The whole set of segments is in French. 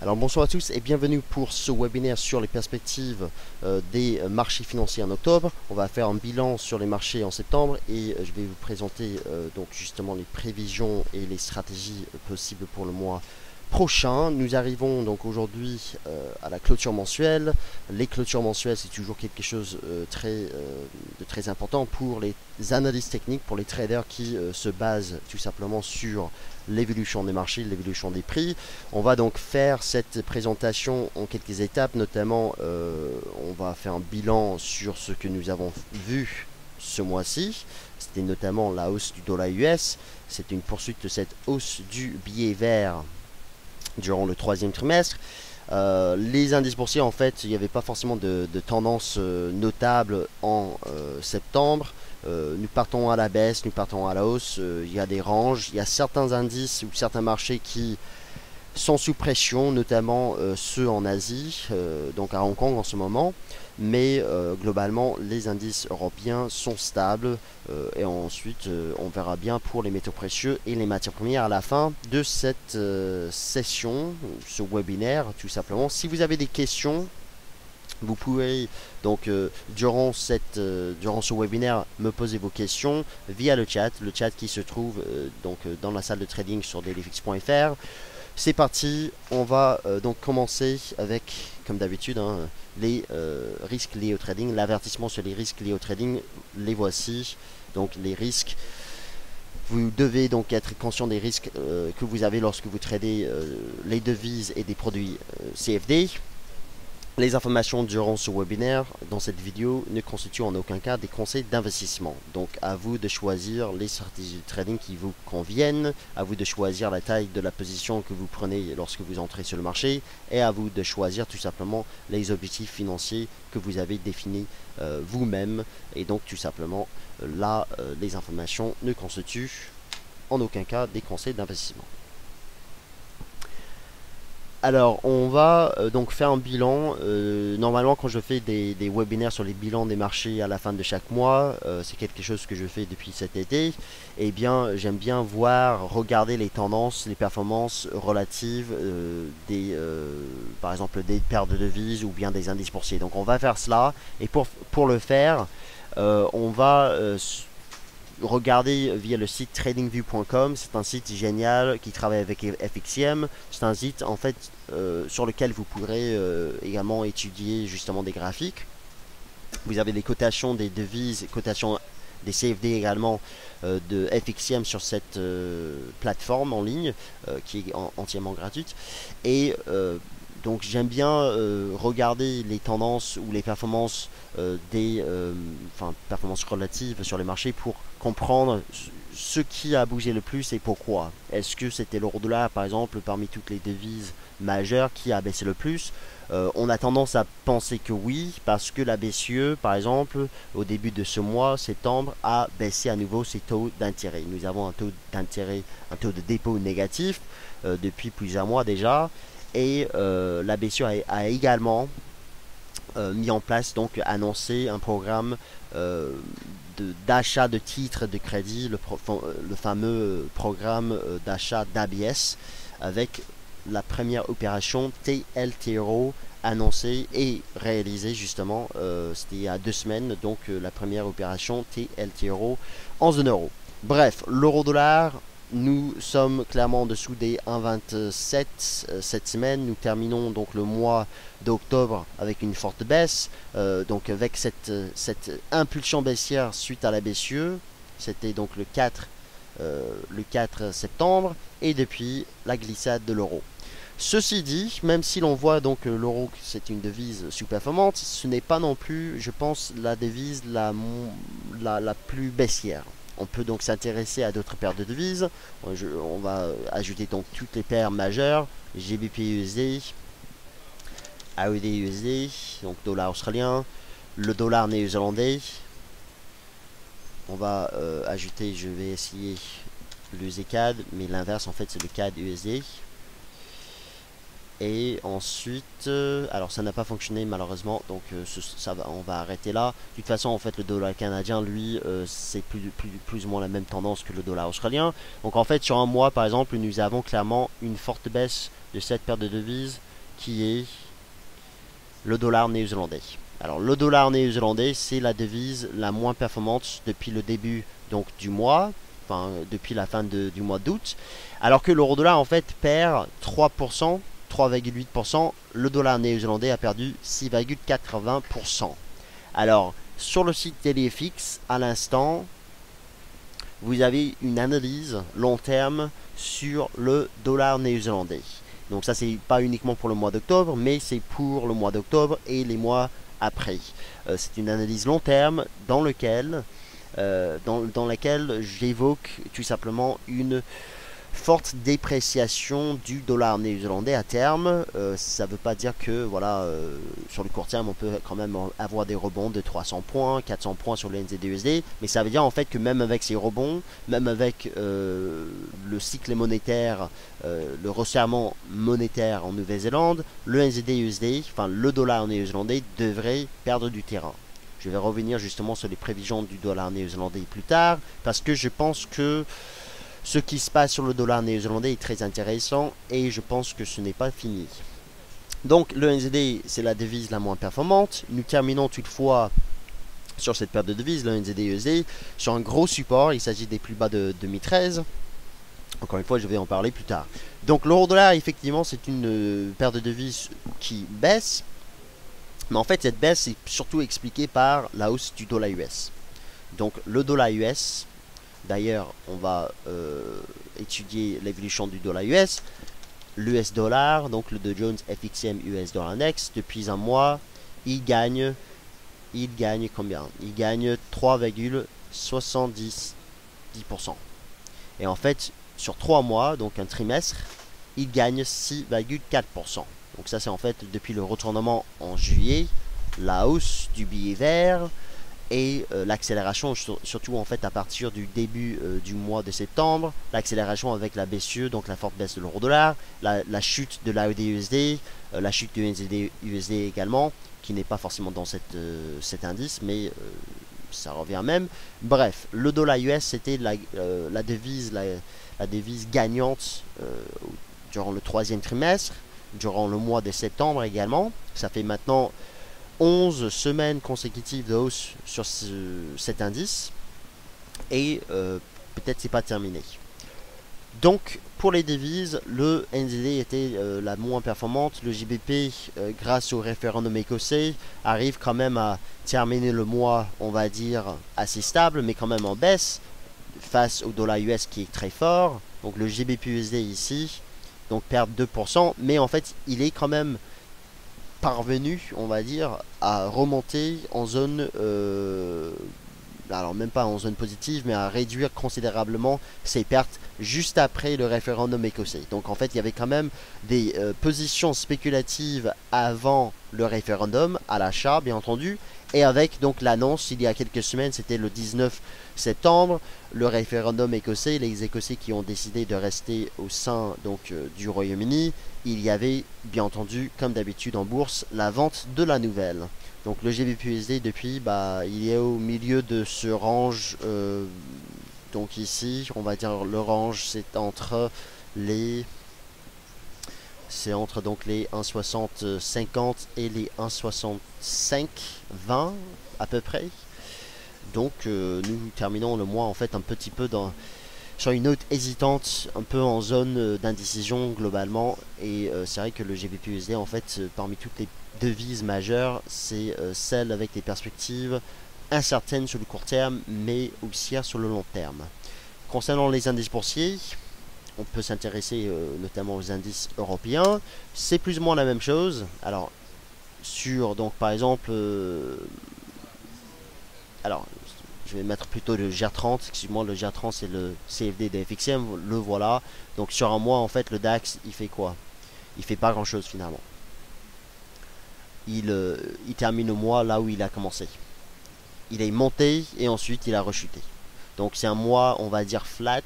Alors bonsoir à tous et bienvenue pour ce webinaire sur les perspectives des marchés financiers en octobre. On va faire un bilan sur les marchés en septembre et je vais vous présenter donc justement les prévisions et les stratégies possibles pour le mois prochain. Nous arrivons donc aujourd'hui à la clôture mensuelle. Les clôtures mensuelles, c'est toujours quelque chose de très important pour les analystes techniques, pour les traders qui se basent tout simplement sur l'évolution des marchés, l'évolution des prix. On va donc faire cette présentation en quelques étapes, notamment on va faire un bilan sur ce que nous avons vu ce mois-ci. C'était notamment la hausse du dollar US. C'est une poursuite de cette hausse du billet vert durant le troisième trimestre. Les indices boursiers, en fait, il n'y avait pas forcément de tendance notable en septembre. Nous partons à la baisse, nous partons à la hausse, il y a des ranges, il y a certains indices ou certains marchés qui sont sous pression, notamment ceux en Asie, donc à Hong Kong en ce moment. Mais globalement, les indices européens sont stables et ensuite on verra bien pour les métaux précieux et les matières premières à la fin de cette session, ce webinaire tout simplement. Si vous avez des questions, vous pouvez donc durant ce webinaire me poser vos questions via le chat qui se trouve donc dans la salle de trading sur dailyfix.fr. C'est parti, on va donc commencer avec, comme d'habitude, les risques liés au trading, l'avertissement sur les risques liés au trading, les voici. Donc les risques, vous devez donc être conscient des risques que vous avez lorsque vous tradez les devises et des produits CFD. Les informations durant ce webinaire, dans cette vidéo, ne constituent en aucun cas des conseils d'investissement. Donc à vous de choisir les stratégies de trading qui vous conviennent, à vous de choisir la taille de la position que vous prenez lorsque vous entrez sur le marché, et à vous de choisir tout simplement les objectifs financiers que vous avez définis vous-même. Et donc tout simplement, là, les informations ne constituent en aucun cas des conseils d'investissement. Alors, on va donc faire un bilan. Normalement, quand je fais des webinaires sur les bilans des marchés à la fin de chaque mois, c'est quelque chose que je fais depuis cet été. Eh bien, j'aime bien regarder les tendances, les performances relatives par exemple, des paires de devises ou bien des indices boursiers. Donc, on va faire cela. Et pour le faire, on va regardez via le site tradingview.com. C'est un site génial qui travaille avec FXCM. C'est un site en fait sur lequel vous pourrez également étudier justement des graphiques. Vous avez les cotations des devises, cotations des CFD également de FXCM sur cette plateforme en ligne qui est entièrement gratuite. Et donc j'aime bien regarder les tendances ou les performances performances relatives sur les marchés pour comprendre ce qui a bougé le plus et pourquoi. Est-ce que c'était l'euro-dollar par exemple parmi toutes les devises majeures qui a baissé le plus? On a tendance à penser que oui, parce que la BCE par exemple au début de ce mois, septembre, a baissé à nouveau ses taux d'intérêt. Nous avons un taux d'intérêt, un taux de dépôt négatif depuis plusieurs mois déjà. Et la BCE a également mis en place, donc annoncé un programme d'achat de titres de crédit, le fameux programme d'achat d'ABS, avec la première opération TLTRO annoncée et réalisée justement, c'était il y a 2 semaines, donc la première opération TLTRO en zone euro. Bref, l'euro-dollar, nous sommes clairement en dessous des 1,27 cette semaine. Nous terminons donc le mois d'octobre avec une forte baisse. Donc avec cette impulsion baissière suite à la BCE. C'était donc le 4 septembre. Et depuis la glissade de l'euro. Ceci dit, même si l'on voit donc l'euro, c'est une devise sous-performante, ce n'est pas non plus, je pense, la devise la plus baissière. On peut donc s'intéresser à d'autres paires de devises. On va ajouter donc toutes les paires majeures, GBP USD, AUD USD, donc dollar australien, le dollar néo-zélandais. On va ajouter, je vais essayer le ZCAD, mais l'inverse en fait c'est le CAD USD. Et ensuite, alors ça n'a pas fonctionné malheureusement, donc on va arrêter là. De toute façon, en fait, le dollar canadien, lui, c'est plus ou moins la même tendance que le dollar australien. Donc en fait, sur un mois, par exemple, nous avons clairement une forte baisse de cette paire de devises qui est le dollar néo-zélandais. Alors le dollar néo-zélandais, c'est la devise la moins performante depuis le début donc du mois, enfin depuis la fin du mois d'août, alors que l'euro-dollar en fait perd 3%, 3,8%, le dollar néo-zélandais a perdu 6,80%. Alors sur le site TeleFX, à l'instant, vous avez une analyse long terme sur le dollar néo-zélandais. Donc ça, c'est pas uniquement pour le mois d'octobre, mais c'est pour le mois d'octobre et les mois après. C'est une analyse long terme dans laquelle j'évoque tout simplement une forte dépréciation du dollar néo-zélandais à terme. Ça ne veut pas dire que voilà, sur le court terme on peut quand même avoir des rebonds de 300 points, 400 points sur le NZD-USD, mais ça veut dire en fait que même avec ces rebonds, même avec le cycle monétaire, le resserrement monétaire en Nouvelle-Zélande, le NZD-USD, enfin le dollar néo-zélandais devrait perdre du terrain. Je vais revenir justement sur les prévisions du dollar néo-zélandais plus tard, parce que je pense que ce qui se passe sur le dollar néo-zélandais est très intéressant et je pense que ce n'est pas fini. Donc le NZD, c'est la devise la moins performante. Nous terminons toutefois sur cette paire de devises, le NZD-USD, sur un gros support. Il s'agit des plus bas de 2013. Encore une fois, je vais en parler plus tard. Donc l'euro-dollar, effectivement, c'est une paire de devises qui baisse. Mais en fait, cette baisse est surtout expliquée par la hausse du dollar US. Donc le dollar US... D'ailleurs, on va étudier l'évolution du dollar US. L'US dollar, donc le Dow Jones FXM US Dollar Index, depuis un mois, il gagne combien? Il gagne 3,70%. Et en fait, sur 3 mois, donc un trimestre, il gagne 6,4%. Donc ça, c'est en fait depuis le retournement en juillet, la hausse du billet vert, et l'accélération surtout en fait à partir du début du mois de septembre, l'accélération avec la BCE, donc la forte baisse de l'euro-dollar, la chute de l'AED-USD, la chute du NZD-USD également, qui n'est pas forcément dans cet indice, mais ça revient même. Bref, le dollar US c'était la devise gagnante durant le troisième trimestre, durant le mois de septembre également. Ça fait maintenant 11 semaines consécutives de hausse sur cet indice et peut-être c'est pas terminé. Donc pour les devises, le NZD était la moins performante. Le GBP, grâce au référendum écossais, arrive quand même à terminer le mois, on va dire, assez stable, mais quand même en baisse face au dollar US qui est très fort. Donc le GBP USD ici, donc perd 2%, mais en fait il est quand même parvenu, on va dire, à remonter en zone, alors même pas en zone positive, mais à réduire considérablement ses pertes juste après le référendum écossais. Donc en fait, il y avait quand même des positions spéculatives avant le référendum, à l'achat bien entendu, et avec donc l'annonce il y a quelques semaines, c'était le 19 septembre, le référendum écossais, les Écossais qui ont décidé de rester au sein donc du Royaume-Uni, il y avait bien entendu, comme d'habitude en bourse, la vente de la nouvelle. Donc le GBP-USD depuis, il est au milieu de ce range. Donc ici, on va dire le range, c'est entre les... C'est entre donc les 1,6050 et les 1,6520 à peu près. Donc nous terminons le mois en fait un petit peu sur une note hésitante, un peu en zone d'indécision globalement. Et c'est vrai que le GBP-USD en fait parmi toutes les devises majeures, c'est celle avec des perspectives incertaines sur le court terme, mais haussières sur le long terme. Concernant les indices boursiers, on peut s'intéresser notamment aux indices européens. C'est plus ou moins la même chose. Alors sur donc par exemple alors je vais mettre plutôt le GR30, excuse-moi, le GR30 c'est le CFD des FXM, le voilà. Donc sur un mois en fait le DAX il fait quoi? Il fait pas grand chose finalement. Il termine le mois là où il a commencé. Il est monté et ensuite il a rechuté. Donc c'est un mois on va dire flat.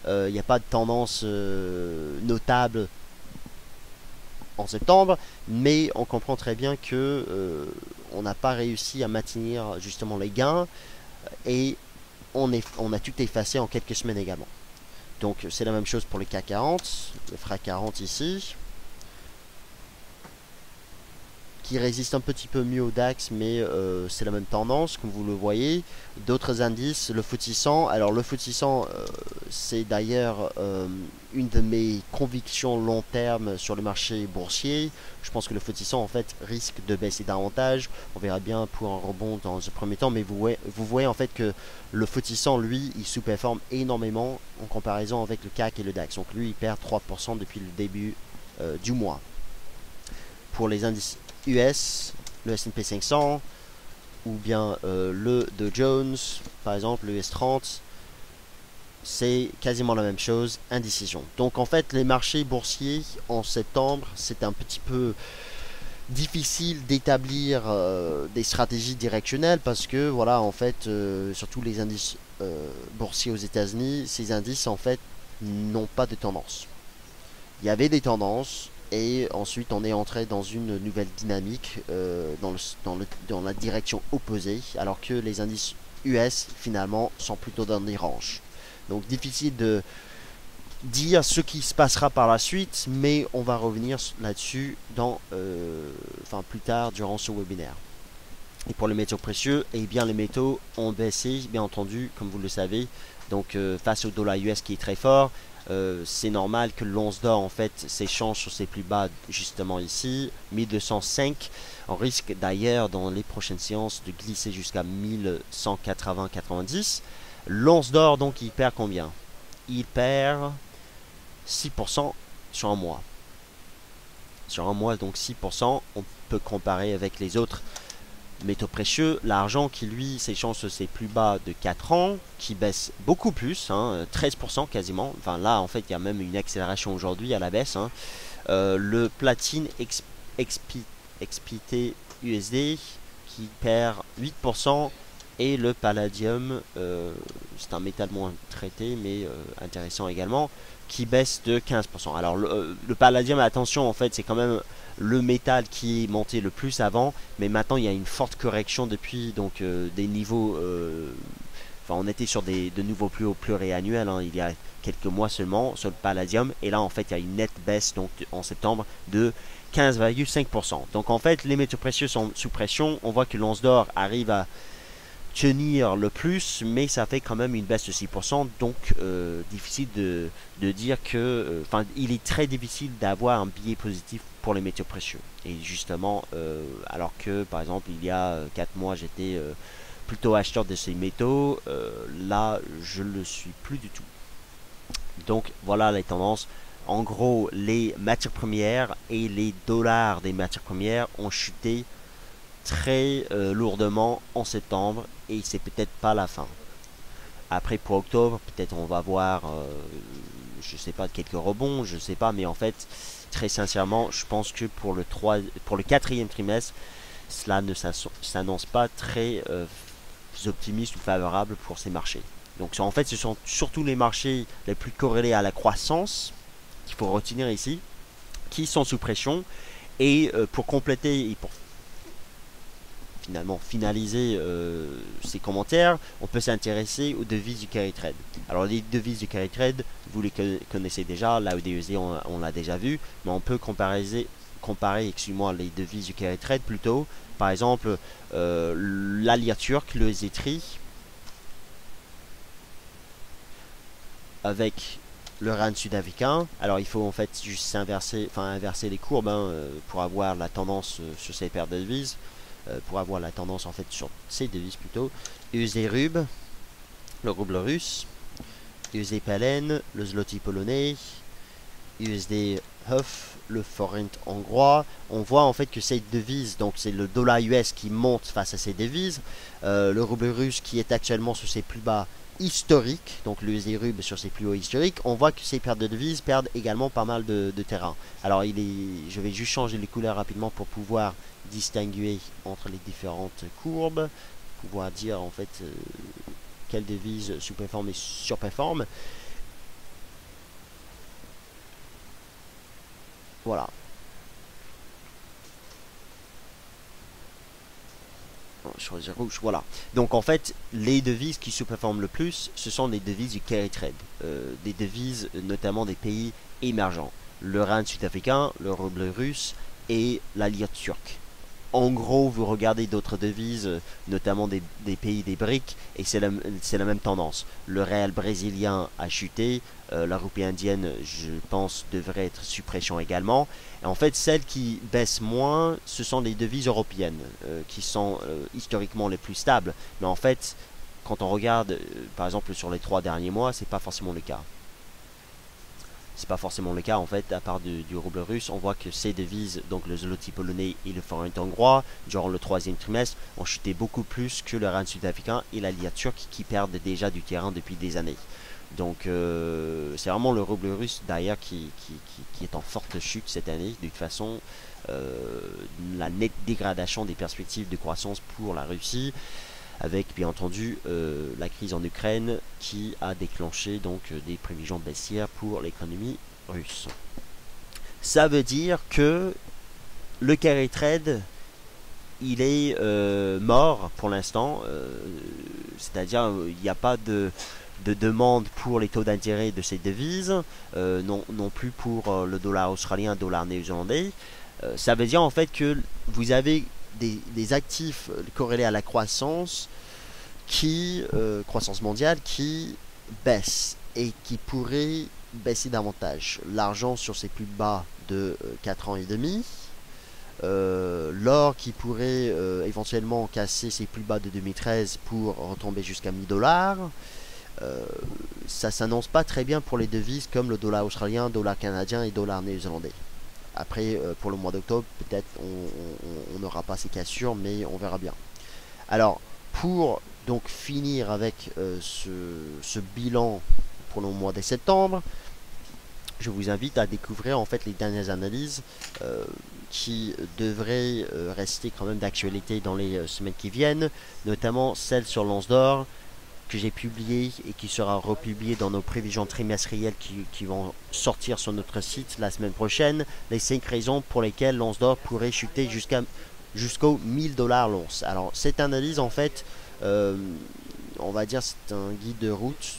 Il n'y a pas de tendance notable en septembre, mais on comprend très bien que on n'a pas réussi à maintenir justement les gains et on a tout effacé en quelques semaines également. Donc c'est la même chose pour le CAC 40, le FRAC 40 ici. qui résiste un petit peu mieux au DAX, mais c'est la même tendance, comme vous le voyez. D'autres indices, le FTSE 100. Alors le FTSE 100, c'est d'ailleurs une de mes convictions long terme sur le marché boursier. Je pense que le FTSE 100 en fait risque de baisser davantage. On verra bien pour un rebond dans ce premier temps, mais vous voyez en fait que le FTSE 100, lui, il sous-performe énormément en comparaison avec le CAC et le DAX. Donc lui, il perd 3% depuis le début du mois. Pour les indices US, le S&P 500 ou bien le Dow Jones, par exemple le US 30, c'est quasiment la même chose, indécision. Donc en fait les marchés boursiers en septembre, c'est un petit peu difficile d'établir des stratégies directionnelles parce que voilà en fait surtout les indices boursiers aux États-Unis, ces indices en fait n'ont pas de tendance. Il y avait des tendances. Et ensuite, on est entré dans une nouvelle dynamique dans la direction opposée, alors que les indices US, finalement, sont plutôt dans des ranges. Donc, difficile de dire ce qui se passera par la suite, mais on va revenir là-dessus plus tard durant ce webinaire. Et pour les métaux précieux, eh bien, les métaux ont baissé, bien entendu, comme vous le savez. Donc, face au dollar US qui est très fort, c'est normal que l'once d'or en fait s'échange sur ses plus bas justement ici 1205. On risque d'ailleurs dans les prochaines séances de glisser jusqu'à 1180-90. L'once d'or donc il perd combien? Il perd 6% sur un mois. Sur un mois donc 6%. On peut comparer avec les autres métaux précieux, l'argent qui lui s'échange sur ses plus bas de 4 ans, qui baisse beaucoup plus, 13% quasiment. Enfin là en fait il y a même une accélération aujourd'hui à la baisse. Le platine XPT USD qui perd 8% et le palladium, c'est un métal moins traité mais intéressant également, qui baisse de 15%. Alors le palladium, attention en fait c'est quand même le métal qui est monté le plus avant, mais maintenant il y a une forte correction depuis donc des niveaux on était sur de nouveaux plus hauts pluriannuels il y a quelques mois seulement sur le palladium, et là en fait il y a une nette baisse donc en septembre de 15,5%. donc en fait les métaux précieux sont sous pression. On voit que l'once d'or arrive à tenir le plus, mais ça fait quand même une baisse de 6%, donc difficile de dire que il est très difficile d'avoir un biais positif pour les métaux précieux. Et justement alors que par exemple il y a 4 mois j'étais plutôt acheteur de ces métaux, là je le suis plus du tout. Donc voilà les tendances. En gros, les matières premières et les dollars des matières premières ont chuté très lourdement en septembre, et c'est peut-être pas la fin. Après pour octobre, peut-être on va voir je sais pas, quelques rebonds, je sais pas, mais en fait très sincèrement, je pense que pour le quatrième trimestre, cela ne s'annonce pas très optimiste ou favorable pour ces marchés. Donc en fait, ce sont surtout les marchés les plus corrélés à la croissance qu'il faut retenir ici, qui sont sous pression. Et pour compléter et pour finalement finaliser ces commentaires, on peut s'intéresser aux devises du carry trade. Alors les devises du carry trade, vous les connaissez déjà, la USD on l'a déjà vu, mais on peut comparer excusez-moi, les devises du carry trade plutôt. Par exemple, la lire turque, le ZTRI, avec le rand sud-africain. Alors il faut en fait juste inverser les courbes pour avoir la tendance sur ces paires de devises. Pour avoir la tendance en fait sur ces devises plutôt. USD rub, le rouble russe, USD PLN, le zloty polonais, USD HUF, le forint hongrois. On voit en fait que ces devises, donc c'est le dollar US qui monte face à ces devises, le rouble russe qui est actuellement sur ses plus bas historiques, donc le USD rub sur ses plus hauts historiques. On voit que ces paires de devises perdent également pas mal de terrain. Alors je vais juste changer les couleurs rapidement pour pouvoir distinguer entre les différentes courbes, pouvoir dire en fait quelle devise sous-performe et surperforme. Voilà. Choisir rouge, voilà. Donc en fait, les devises qui sous-performent le plus, ce sont des devises du carry trade, des devises notamment des pays émergents, le rand sud-africain, le rouble russe et la lire turque. en gros, vous regardez d'autres devises, notamment des pays des BRIC, et c'est la même tendance. Le réal brésilien a chuté, la roupie indienne, je pense, devrait être sous pression également. Et en fait, celles qui baissent moins, ce sont les devises européennes, qui sont historiquement les plus stables. Mais en fait, quand on regarde, par exemple, sur les 3 derniers mois, c'est pas forcément le cas. C'est pas forcément le cas en fait, à part du rouble russe, on voit que ces devises, donc le zloty polonais et le forint hongrois, durant le troisième trimestre, ont chuté beaucoup plus que le rand sud-africain et la lire turque qui perdent déjà du terrain depuis des années. Donc c'est vraiment le rouble russe d'ailleurs qui est en forte chute cette année. De toute façon, la nette dégradation des perspectives de croissance pour la Russie, avec bien entendu la crise en Ukraine qui a déclenché donc des prévisions baissières pour l'économie russe. Ça veut dire que le carry trade il est mort pour l'instant, c'est-à-dire il n'y a pas de demande pour les taux d'intérêt de ces devises, non plus pour le dollar australien, le dollar néo-zélandais. Ça veut dire en fait que vous avez des actifs corrélés à la croissance croissance mondiale qui baissent et qui pourraient baisser davantage. L'argent sur ses plus bas de 4 ans et demi, l'or qui pourrait éventuellement casser ses plus bas de 2013 pour retomber jusqu'à 1000 dollars. Ça s'annonce pas très bien pour les devises comme le dollar australien, dollar canadien et dollar néo-zélandais. Après, pour le mois d'octobre, peut-être on n'aura pas ces cassures, mais on verra bien. Alors, pour donc finir avec ce bilan pour le mois de septembre, je vous invite à découvrir en fait les dernières analyses qui devraient rester quand même d'actualité dans les semaines qui viennent, notamment celle sur l'once d'or que j'ai publié et qui sera republié dans nos prévisions trimestrielles qui vont sortir sur notre site la semaine prochaine. Les 5 raisons pour lesquelles l'once d'or pourrait chuter jusqu'aux 1000 dollars l'once. Alors cette analyse en fait, on va dire c'est un guide de route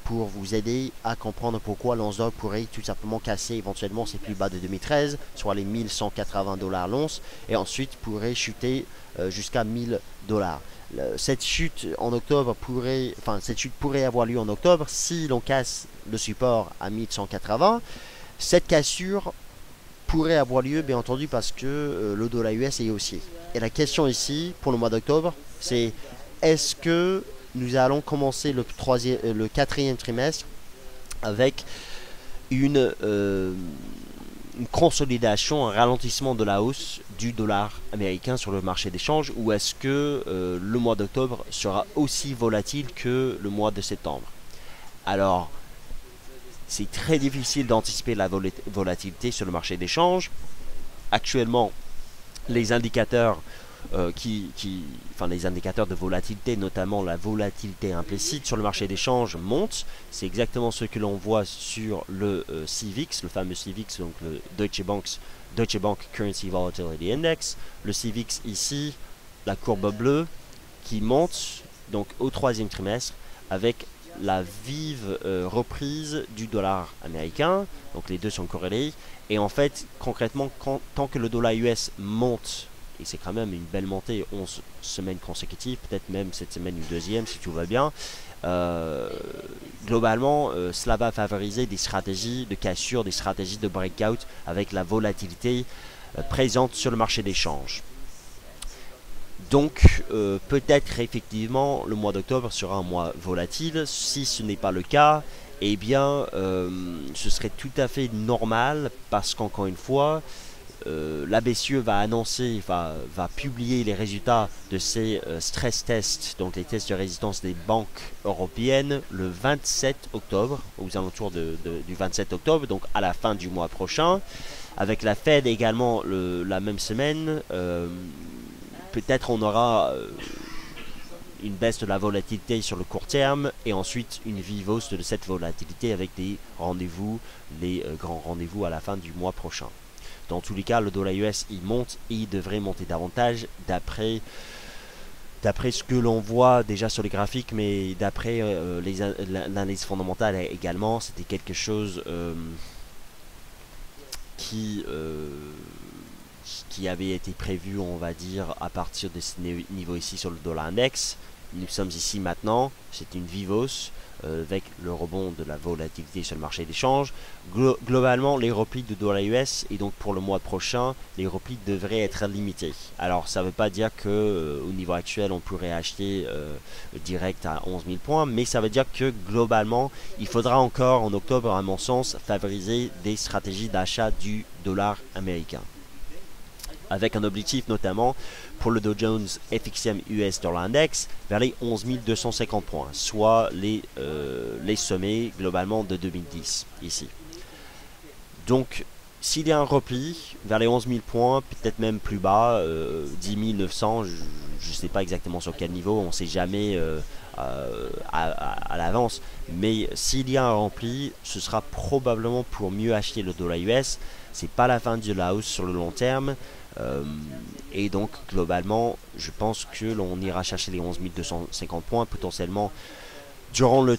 pour vous aider à comprendre pourquoi l'once d'or pourrait tout simplement casser éventuellement ses plus bas de 2013, soit les 1180 dollars l'once, et ensuite pourrait chuter jusqu'à 1000 dollars. Cette chute pourrait avoir lieu en octobre si l'on casse le support à 1180. Cette cassure pourrait avoir lieu bien entendu parce que le dollar US est haussier. Et la question ici pour le mois d'octobre, c'est est-ce que nous allons commencer le quatrième trimestre avec une consolidation, un ralentissement de la hausse du dollar américain sur le marché d'échange, ou est-ce que le mois d'octobre sera aussi volatile que le mois de septembre? Alors, c'est très difficile d'anticiper la volatilité sur le marché d'échange. Actuellement, les indicateurs les indicateurs de volatilité, notamment la volatilité implicite sur le marché d'échange montent. C'est exactement ce que l'on voit sur le CVIX, le fameux CVIX, donc le Deutsche Bank Currency Volatility Index. Le CVIX ici, la courbe bleue qui monte donc au troisième trimestre avec la vive reprise du dollar américain. Donc les deux sont corrélés. Et en fait, concrètement, tant que le dollar US monte, et c'est quand même une belle montée, 11 semaines consécutives, peut-être même cette semaine une deuxième si tout va bien. Globalement, cela va favoriser des stratégies de cassure, des stratégies de breakout avec la volatilité présente sur le marché d'échange. Donc, peut-être effectivement, le mois d'octobre sera un mois volatile. Si ce n'est pas le cas, eh bien, ce serait tout à fait normal parce qu'encore une fois, la BCE va publier les résultats de ses stress tests, donc les tests de résistance des banques européennes, le 27 octobre, aux alentours du 27 octobre, donc à la fin du mois prochain. Avec la Fed également la même semaine, peut-être on aura une baisse de la volatilité sur le court terme et ensuite une vive hausse de cette volatilité avec des rendez-vous, les grands rendez-vous à la fin du mois prochain. Dans tous les cas, le dollar US il monte et il devrait monter davantage d'après ce que l'on voit déjà sur les graphiques, mais d'après l'analyse fondamentale également. C'était quelque chose qui qui avait été prévu, on va dire, à partir de ce niveau ici sur le dollar index. Nous sommes ici maintenant, c'est une vive hausse avec le rebond de la volatilité sur le marché d'échange. Globalement, les replis de dollar US et donc pour le mois prochain, les replis devraient être limités. Alors, ça ne veut pas dire que au niveau actuel, on pourrait acheter direct à 11 000 points, mais ça veut dire que globalement, il faudra encore en octobre, à mon sens, favoriser des stratégies d'achat du dollar américain, avec un objectif notamment pour le Dow Jones FXM US Dollar Index vers les 11 250 points, soit les sommets globalement de 2010 ici. Donc, s'il y a un repli vers les 11 000 points, peut-être même plus bas, 10 900, je ne sais pas exactement sur quel niveau, on ne sait jamais à l'avance, mais s'il y a un repli, ce sera probablement pour mieux acheter le dollar US. C'est pas la fin de la hausse sur le long terme. Et donc globalement je pense que l'on ira chercher les 11 250 points potentiellement durant le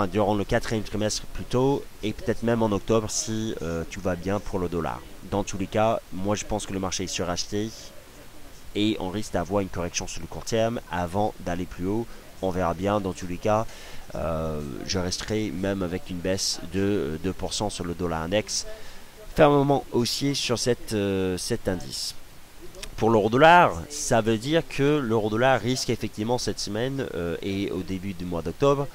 durant le quatrième trimestre plutôt, et peut-être même en octobre si tout va bien pour le dollar. Dans tous les cas, moi je pense que le marché est suracheté et on risque d'avoir une correction sur le court terme avant d'aller plus haut. On verra bien. Dans tous les cas, je resterai même avec une baisse de 2% sur le dollar index, fermement haussier sur cet indice. Pour l'euro-dollar, ça veut dire que l'euro-dollar risque effectivement cette semaine et au début du mois d'octobre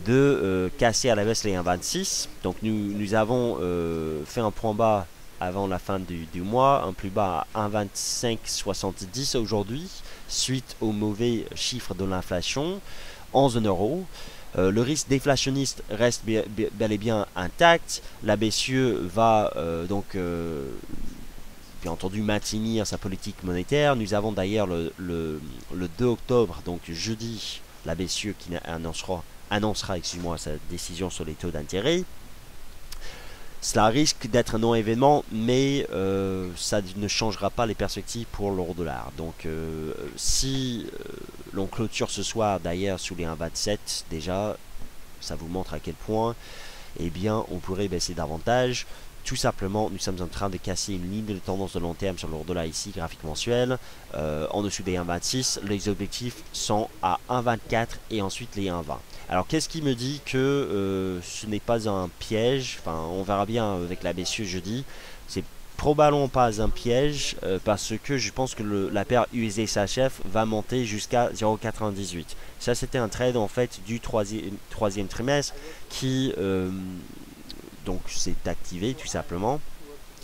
de casser à la baisse les 1,26. Donc nous avons fait un point bas avant la fin du mois, un plus bas à 1,2570 aujourd'hui, suite aux mauvais chiffres de l'inflation en zone euro. Le risque déflationniste reste bel et bien intact. La BCE va bien entendu maintenir sa politique monétaire. Nous avons d'ailleurs le 2 octobre, donc jeudi, la BCE qui annoncera sa décision sur les taux d'intérêt. Cela risque d'être un non-événement, mais ça ne changera pas les perspectives pour l'euro-dollar. Donc si l'on clôture ce soir d'ailleurs sous les 1,27, déjà, ça vous montre à quel point eh bien, on pourrait baisser davantage. Tout simplement, nous sommes en train de casser une ligne de tendance de long terme sur l'euro-dollar ici, graphique mensuel, en dessous des 1,26. Les objectifs sont à 1,24 et ensuite les 1,20. Alors, qu'est-ce qui me dit que ce n'est pas un piège? Enfin, on verra bien avec la BCE jeudi. C'est probablement pas un piège parce que je pense que la paire USD-CHF va monter jusqu'à 0,98. Ça, c'était un trade en fait du troisième trimestre qui donc s'est activé tout simplement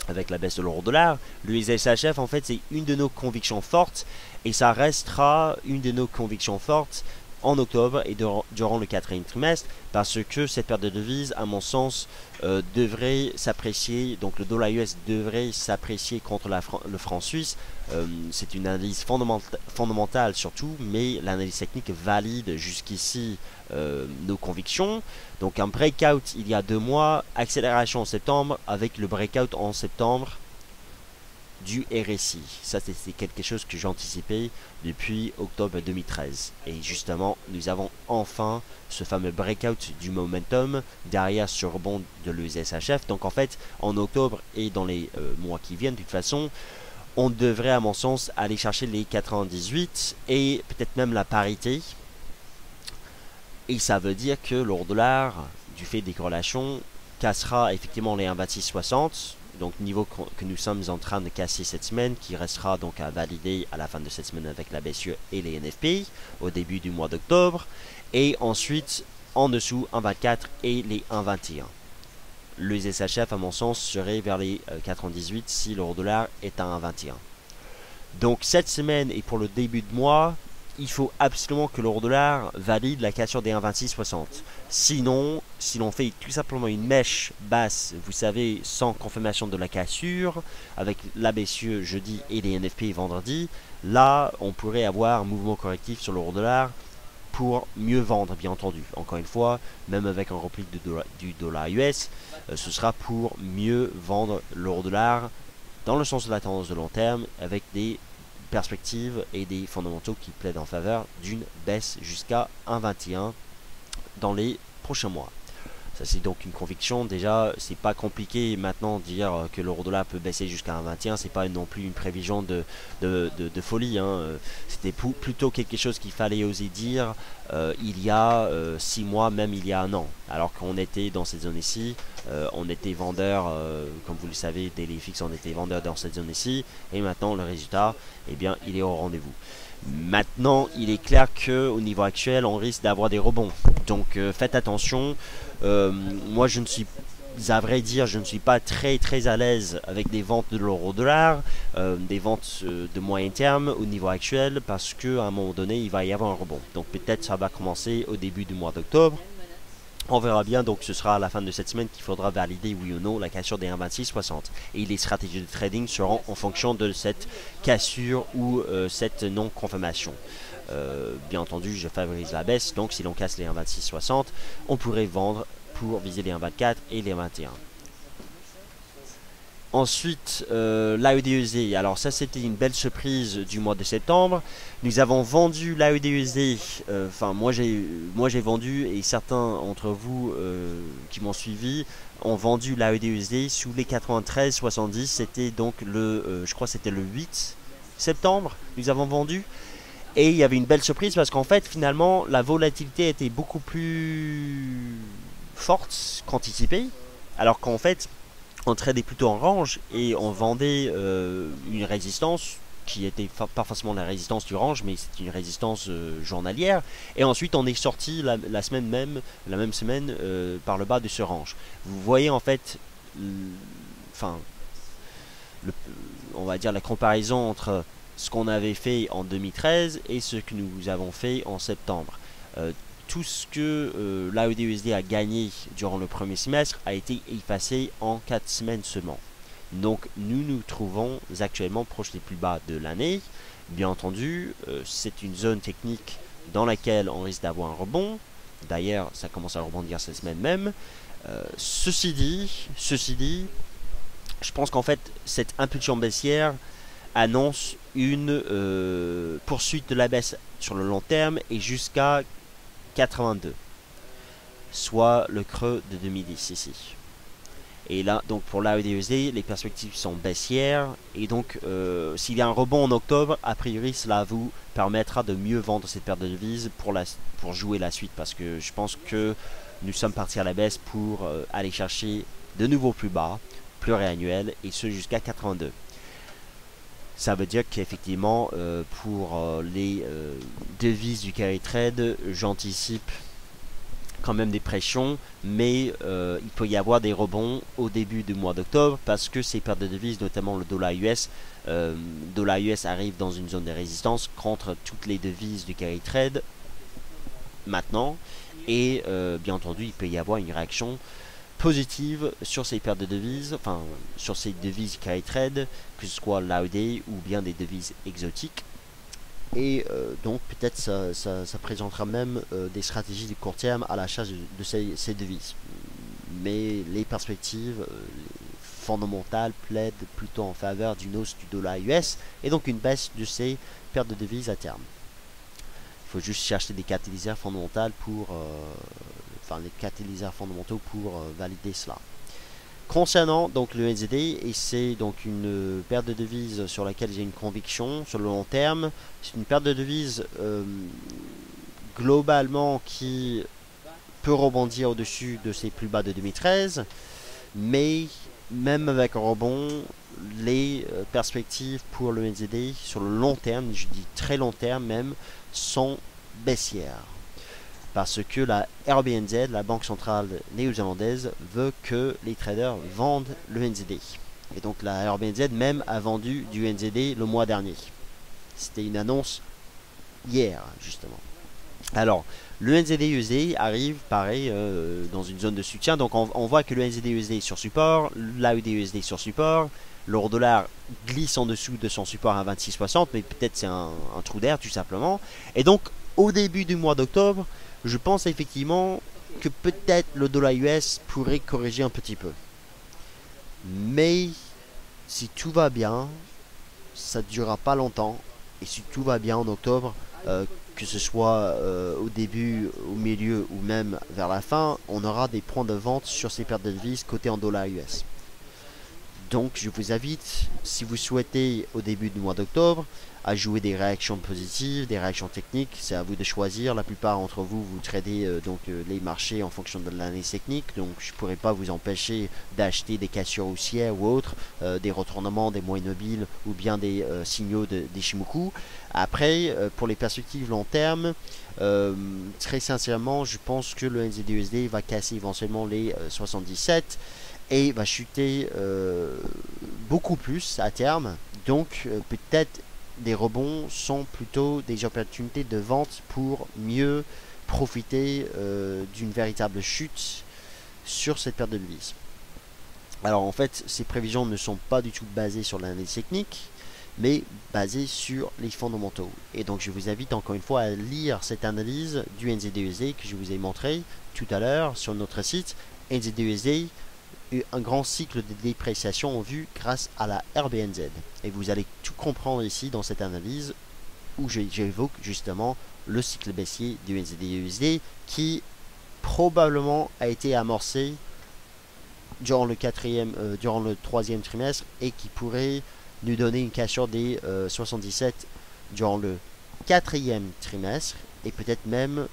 avec la baisse de l'euro-dollar. L'USD-CHF en fait c'est une de nos convictions fortes et ça restera une de nos convictions fortes en octobre et durant le quatrième trimestre, parce que cette paire de devises, à mon sens, devrait s'apprécier. Donc le dollar US devrait s'apprécier contre le franc suisse. C'est une analyse fondamentale surtout, mais l'analyse technique valide jusqu'ici nos convictions. Donc un breakout il y a 2 mois, accélération en septembre, avec le breakout en septembre du RSI. Ça, c'est quelque chose que j'anticipais depuis octobre 2013. Et justement, nous avons enfin ce fameux breakout du momentum derrière ce rebond de l'USD-CHF. Donc en fait, en octobre et dans les mois qui viennent, de toute façon, on devrait, à mon sens, aller chercher les 98 et peut-être même la parité. Et ça veut dire que l'euro-dollar, du fait des corrélations, cassera effectivement les 1,2660. Donc niveau que nous sommes en train de casser cette semaine, qui restera donc à valider à la fin de cette semaine avec la BCE et les NFP au début du mois d'octobre, et ensuite en dessous 1,24 et les 1,21. Le USD-CHF à mon sens serait vers les 98 si l'euro-dollar est à 1,21. Donc cette semaine et pour le début de mois, il faut absolument que l'euro-dollar valide la cassure des 1,2660. Sinon, si l'on fait tout simplement une mèche basse, vous savez, sans confirmation de la cassure, avec la BCE jeudi et les NFP vendredi, là, on pourrait avoir un mouvement correctif sur l'euro-dollar pour mieux vendre, bien entendu. Encore une fois, même avec un repli du dollar US, ce sera pour mieux vendre l'euro-dollar dans le sens de la tendance de long terme, avec des perspectives et des fondamentaux qui plaident en faveur d'une baisse jusqu'à 1,21 dans les prochains mois. Ça c'est donc une conviction. Déjà, c'est pas compliqué maintenant de dire que l'euro-dollar peut baisser jusqu'à 1,21. C'est pas non plus une prévision de folie, hein. C'était plutôt quelque chose qu'il fallait oser dire il y a 6 mois, même il y a un an. Alors qu'on était dans cette zone ici, on était vendeur, comme vous le savez, dès les fixes, on était vendeur dans cette zone ici. Et maintenant, le résultat, eh bien, il est au rendez-vous. Maintenant, il est clair que au niveau actuel, on risque d'avoir des rebonds. Donc, faites attention. Moi, à vrai dire, je ne suis pas très à l'aise avec des ventes de l'euro-dollar, des ventes de moyen terme au niveau actuel, parce qu'à un moment donné, il va y avoir un rebond. Donc, peut-être ça va commencer au début du mois d'octobre. On verra bien, donc ce sera à la fin de cette semaine qu'il faudra valider oui ou non la cassure des 1,2660. Et les stratégies de trading seront en fonction de cette cassure ou cette non-confirmation. Bien entendu, je favorise la baisse, donc si l'on casse les 1,2660, on pourrait vendre pour viser les 1,24 et les 1,21. Ensuite, l'AED-USD. Alors ça, c'était une belle surprise du mois de septembre. Nous avons vendu l'AED-USD. Enfin, moi j'ai vendu et certains d'entre vous qui m'ont suivi ont vendu l'AED-USD sous les 93,70. C'était donc je crois que c'était le 8 septembre. Nous avons vendu. Et il y avait une belle surprise parce qu'en fait, finalement, la volatilité était beaucoup plus forte qu'anticipée. Alors qu'en fait, on tradait plutôt en range et on vendait une résistance qui était pas forcément la résistance du range, mais c'est une résistance journalière. Et ensuite, on est sorti la même semaine, par le bas de ce range. Vous voyez en fait, on va dire la comparaison entre ce qu'on avait fait en 2013 et ce que nous avons fait en septembre. Tout ce que l'AED-USD a gagné durant le premier semestre a été effacé en 4 semaines seulement. Donc nous nous trouvons actuellement proches des plus bas de l'année. Bien entendu, c'est une zone technique dans laquelle on risque d'avoir un rebond. D'ailleurs, ça commence à rebondir cette semaine même. Ceci dit, je pense qu'en fait, cette impulsion baissière annonce une poursuite de la baisse sur le long terme et jusqu'à 82, soit le creux de 2010 ici. Et là, donc pour l'AED-USD, les perspectives sont baissières. Et donc, s'il y a un rebond en octobre, a priori, cela vous permettra de mieux vendre cette paire de devises pour jouer la suite. Parce que je pense que nous sommes partis à la baisse pour aller chercher de nouveaux plus bas, plus réannuels, et ce jusqu'à 82. Ça veut dire qu'effectivement, pour les devises du carry trade, j'anticipe quand même des pressions, mais il peut y avoir des rebonds au début du mois d'octobre parce que ces paires de devises, notamment le dollar US, arrive dans une zone de résistance contre toutes les devises du carry trade maintenant, et bien entendu, il peut y avoir une réaction positive sur ces paires de devises, enfin sur ces devises carry trade, que ce soit l'AED ou bien des devises exotiques. Et donc peut-être ça présentera même des stratégies de court terme à l'achat de ces devises. Mais les perspectives fondamentales plaident plutôt en faveur d'une hausse du dollar US et donc une baisse de ces paires de devises à terme. Il faut juste chercher des catalyseurs fondamentaux pour valider cela. Concernant donc le NZD, et c'est donc une paire de devises sur laquelle j'ai une conviction sur le long terme, c'est une paire de devises globalement qui peut rebondir au-dessus de ses plus bas de 2013, mais même avec un rebond, les perspectives pour le NZD sur le long terme, je dis très long terme même, sont baissières. Parce que la RBNZ, la Banque Centrale Néo-Zélandaise, veut que les traders vendent le NZD. Et donc la RBNZ même a vendu du NZD le mois dernier. C'était une annonce hier, justement. Alors, le NZD-USD arrive, pareil, dans une zone de soutien. Donc on voit que le NZD-USD est sur support, l'AED-USD est sur support. L'euro-dollar glisse en dessous de son support à 26,60, mais peut-être c'est un trou d'air, tout simplement. Et donc, au début du mois d'octobre, je pense effectivement que peut-être le dollar US pourrait corriger un petit peu. Mais si tout va bien, ça ne durera pas longtemps. Et si tout va bien en octobre, que ce soit au début, au milieu ou même vers la fin, on aura des points de vente sur ces paires de devises cotées en dollars US. Donc je vous invite, si vous souhaitez au début du mois d'octobre, à jouer des réactions positives, des réactions techniques. C'est à vous de choisir. La plupart d'entre vous, vous tradez les marchés en fonction de l'analyse technique. Donc je ne pourrais pas vous empêcher d'acheter des cassures haussières ou autres, des retournements, des moyens mobiles ou bien des signaux d'Ishimoku. Après, pour les perspectives long terme, très sincèrement, je pense que le NZD-USD va casser éventuellement les 77 et va chuter beaucoup plus à terme. Donc peut-être des rebonds sont plutôt des opportunités de vente pour mieux profiter d'une véritable chute sur cette paire de devises. Alors en fait, ces prévisions ne sont pas du tout basées sur l'analyse technique, mais basées sur les fondamentaux. Et donc je vous invite encore une fois à lire cette analyse du NZD-USD que je vous ai montré tout à l'heure sur notre site. NZD-USD, un grand cycle de dépréciation en vue grâce à la RBNZ. Et vous allez tout comprendre ici dans cette analyse où j'évoque justement le cycle baissier du NZD-USD qui probablement a été amorcé durant le troisième trimestre et qui pourrait nous donner une cassure des 77 durant le quatrième trimestre et peut-être même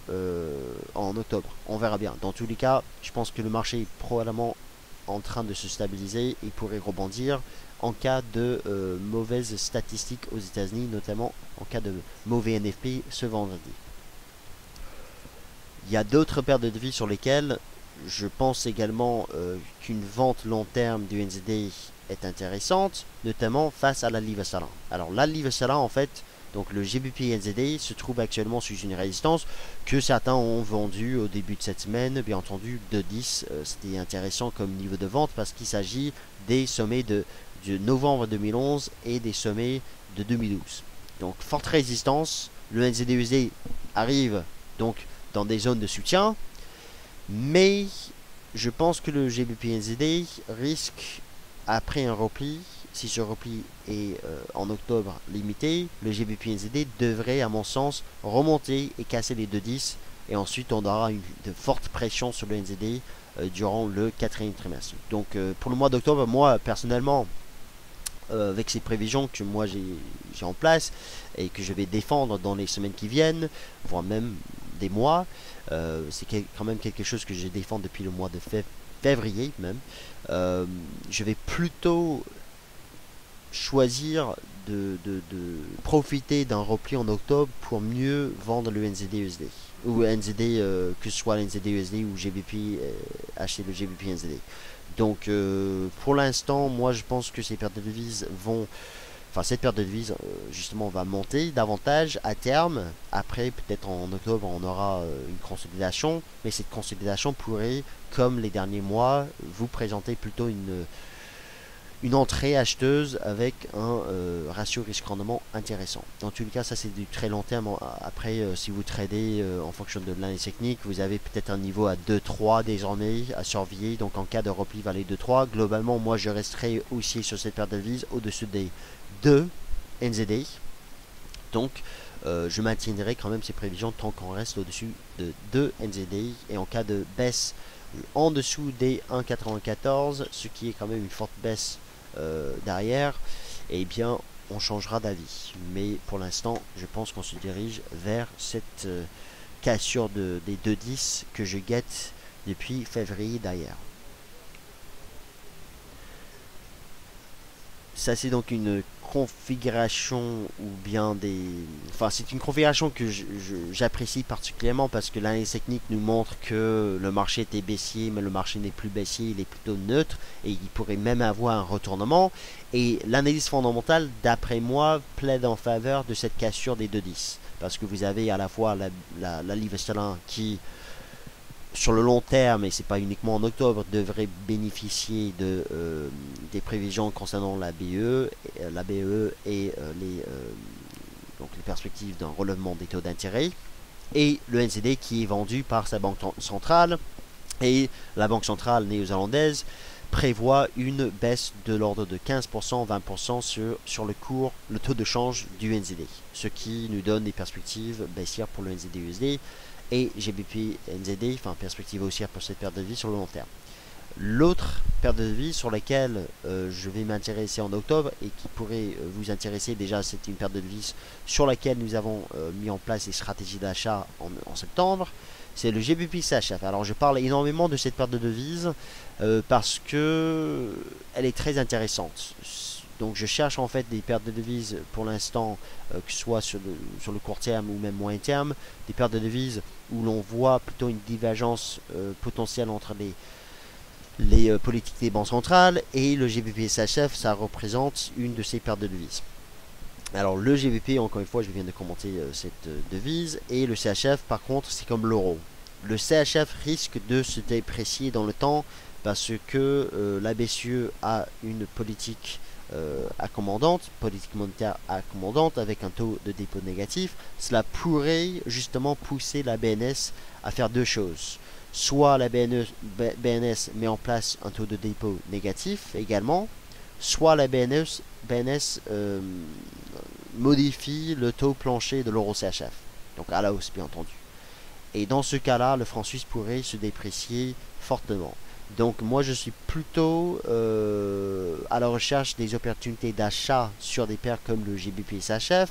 en octobre. On verra bien. Dans tous les cas, je pense que le marché est probablement en train de se stabiliser et pourrait rebondir en cas de mauvaises statistiques aux États-Unis, notamment en cas de mauvais NFP ce vendredi. Il y a d'autres paires de devises sur lesquelles je pense également qu'une vente long terme du NZD est intéressante, notamment face à la livre sterling. Alors la livre sterling en fait, donc le GBP NZD se trouve actuellement sous une résistance que certains ont vendu au début de cette semaine, bien entendu de 10. C'était intéressant comme niveau de vente parce qu'il s'agit des sommets de novembre 2011 et des sommets de 2012. Donc forte résistance, le NZD-USD arrive donc dans des zones de soutien, mais je pense que le GBP NZD risque, après un repli, si ce repli est en octobre limité, le GBP NZD devrait, à mon sens, remonter et casser les 2,10 et ensuite on aura de fortes pressions sur le NZD durant le quatrième trimestre. Donc pour le mois d'octobre, moi personnellement, avec ces prévisions que moi j'ai en place et que je vais défendre dans les semaines qui viennent, voire même des mois, c'est quand même quelque chose que je défends depuis le mois de février même. Je vais plutôt choisir de profiter d'un repli en octobre pour mieux vendre le NZD-USD ou NZD, que ce soit NZD-USD ou GBP, acheter le GBP NZD. Donc pour l'instant, moi je pense que ces paires de devises vont, enfin cette paire de devises justement va monter davantage à terme. Après peut-être en octobre on aura une consolidation, mais cette consolidation pourrait, comme les derniers mois, vous présenter plutôt une entrée acheteuse avec un ratio risque-rendement intéressant. Dans tous les cas, ça c'est du très long terme. Après, si vous tradez en fonction de l'analyse technique, vous avez peut-être un niveau à 2-3 désormais à surveiller. Donc en cas de repli vers les 2-3, globalement, moi je resterai aussi sur cette paire de devises au-dessus des 2 NZD. Donc je maintiendrai quand même ces prévisions tant qu'on reste au-dessus de 2 NZD. Et en cas de baisse en dessous des 1,94, ce qui est quand même une forte baisse derrière, et bien on changera d'avis. Mais pour l'instant, je pense qu'on se dirige vers cette cassure des 2,10 que je guette depuis février d'ailleurs. Ça c'est donc une configuration ou bien c'est une configuration que j'apprécie particulièrement parce que l'analyse technique nous montre que le marché était baissier, mais le marché n'est plus baissier, il est plutôt neutre et il pourrait même avoir un retournement. Et l'analyse fondamentale, d'après moi, plaide en faveur de cette cassure des 2,10 parce que vous avez à la fois la livre sterling qui, sur le long terme, et c'est pas uniquement en octobre, devrait bénéficier des prévisions concernant la BE et donc les perspectives d'un relèvement des taux d'intérêt, et le NZD qui est vendu par sa banque centrale et la banque centrale néo-zélandaise prévoit une baisse de l'ordre de 15%, 20% sur le taux de change du NZD, ce qui nous donne des perspectives baissières pour le NZD-USD et GBP-NZD, enfin perspective haussière pour cette paire de devises sur le long terme. L'autre paire de devises sur laquelle je vais m'intéresser en octobre et qui pourrait vous intéresser, déjà c'est une paire de devises sur laquelle nous avons mis en place des stratégies d'achat en septembre, c'est le GBP-CHF. Alors je parle énormément de cette paire de devises parce que elle est très intéressante. Donc je cherche en fait des paires de devises pour l'instant, que ce soit sur le court terme ou même moyen terme, des paires de devises où l'on voit plutôt une divergence potentielle entre les politiques des banques centrales, et le GBP-CHF, ça représente une de ces paires de devises. Alors le GBP, encore une fois, je viens de commenter cette devise, et le CHF, par contre, c'est comme l'euro. Le CHF risque de se déprécier dans le temps parce que la BCE a une politique accommodante, politique monétaire accommodante avec un taux de dépôt négatif. Cela pourrait justement pousser la BNS à faire deux choses. Soit la BNS met en place un taux de dépôt négatif également, soit la BNS modifie le taux plancher de l'euro CHF, donc à la hausse bien entendu. Et dans ce cas-là, le franc suisse pourrait se déprécier fortement. Donc moi je suis plutôt à la recherche des opportunités d'achat sur des paires comme le GBP-CHF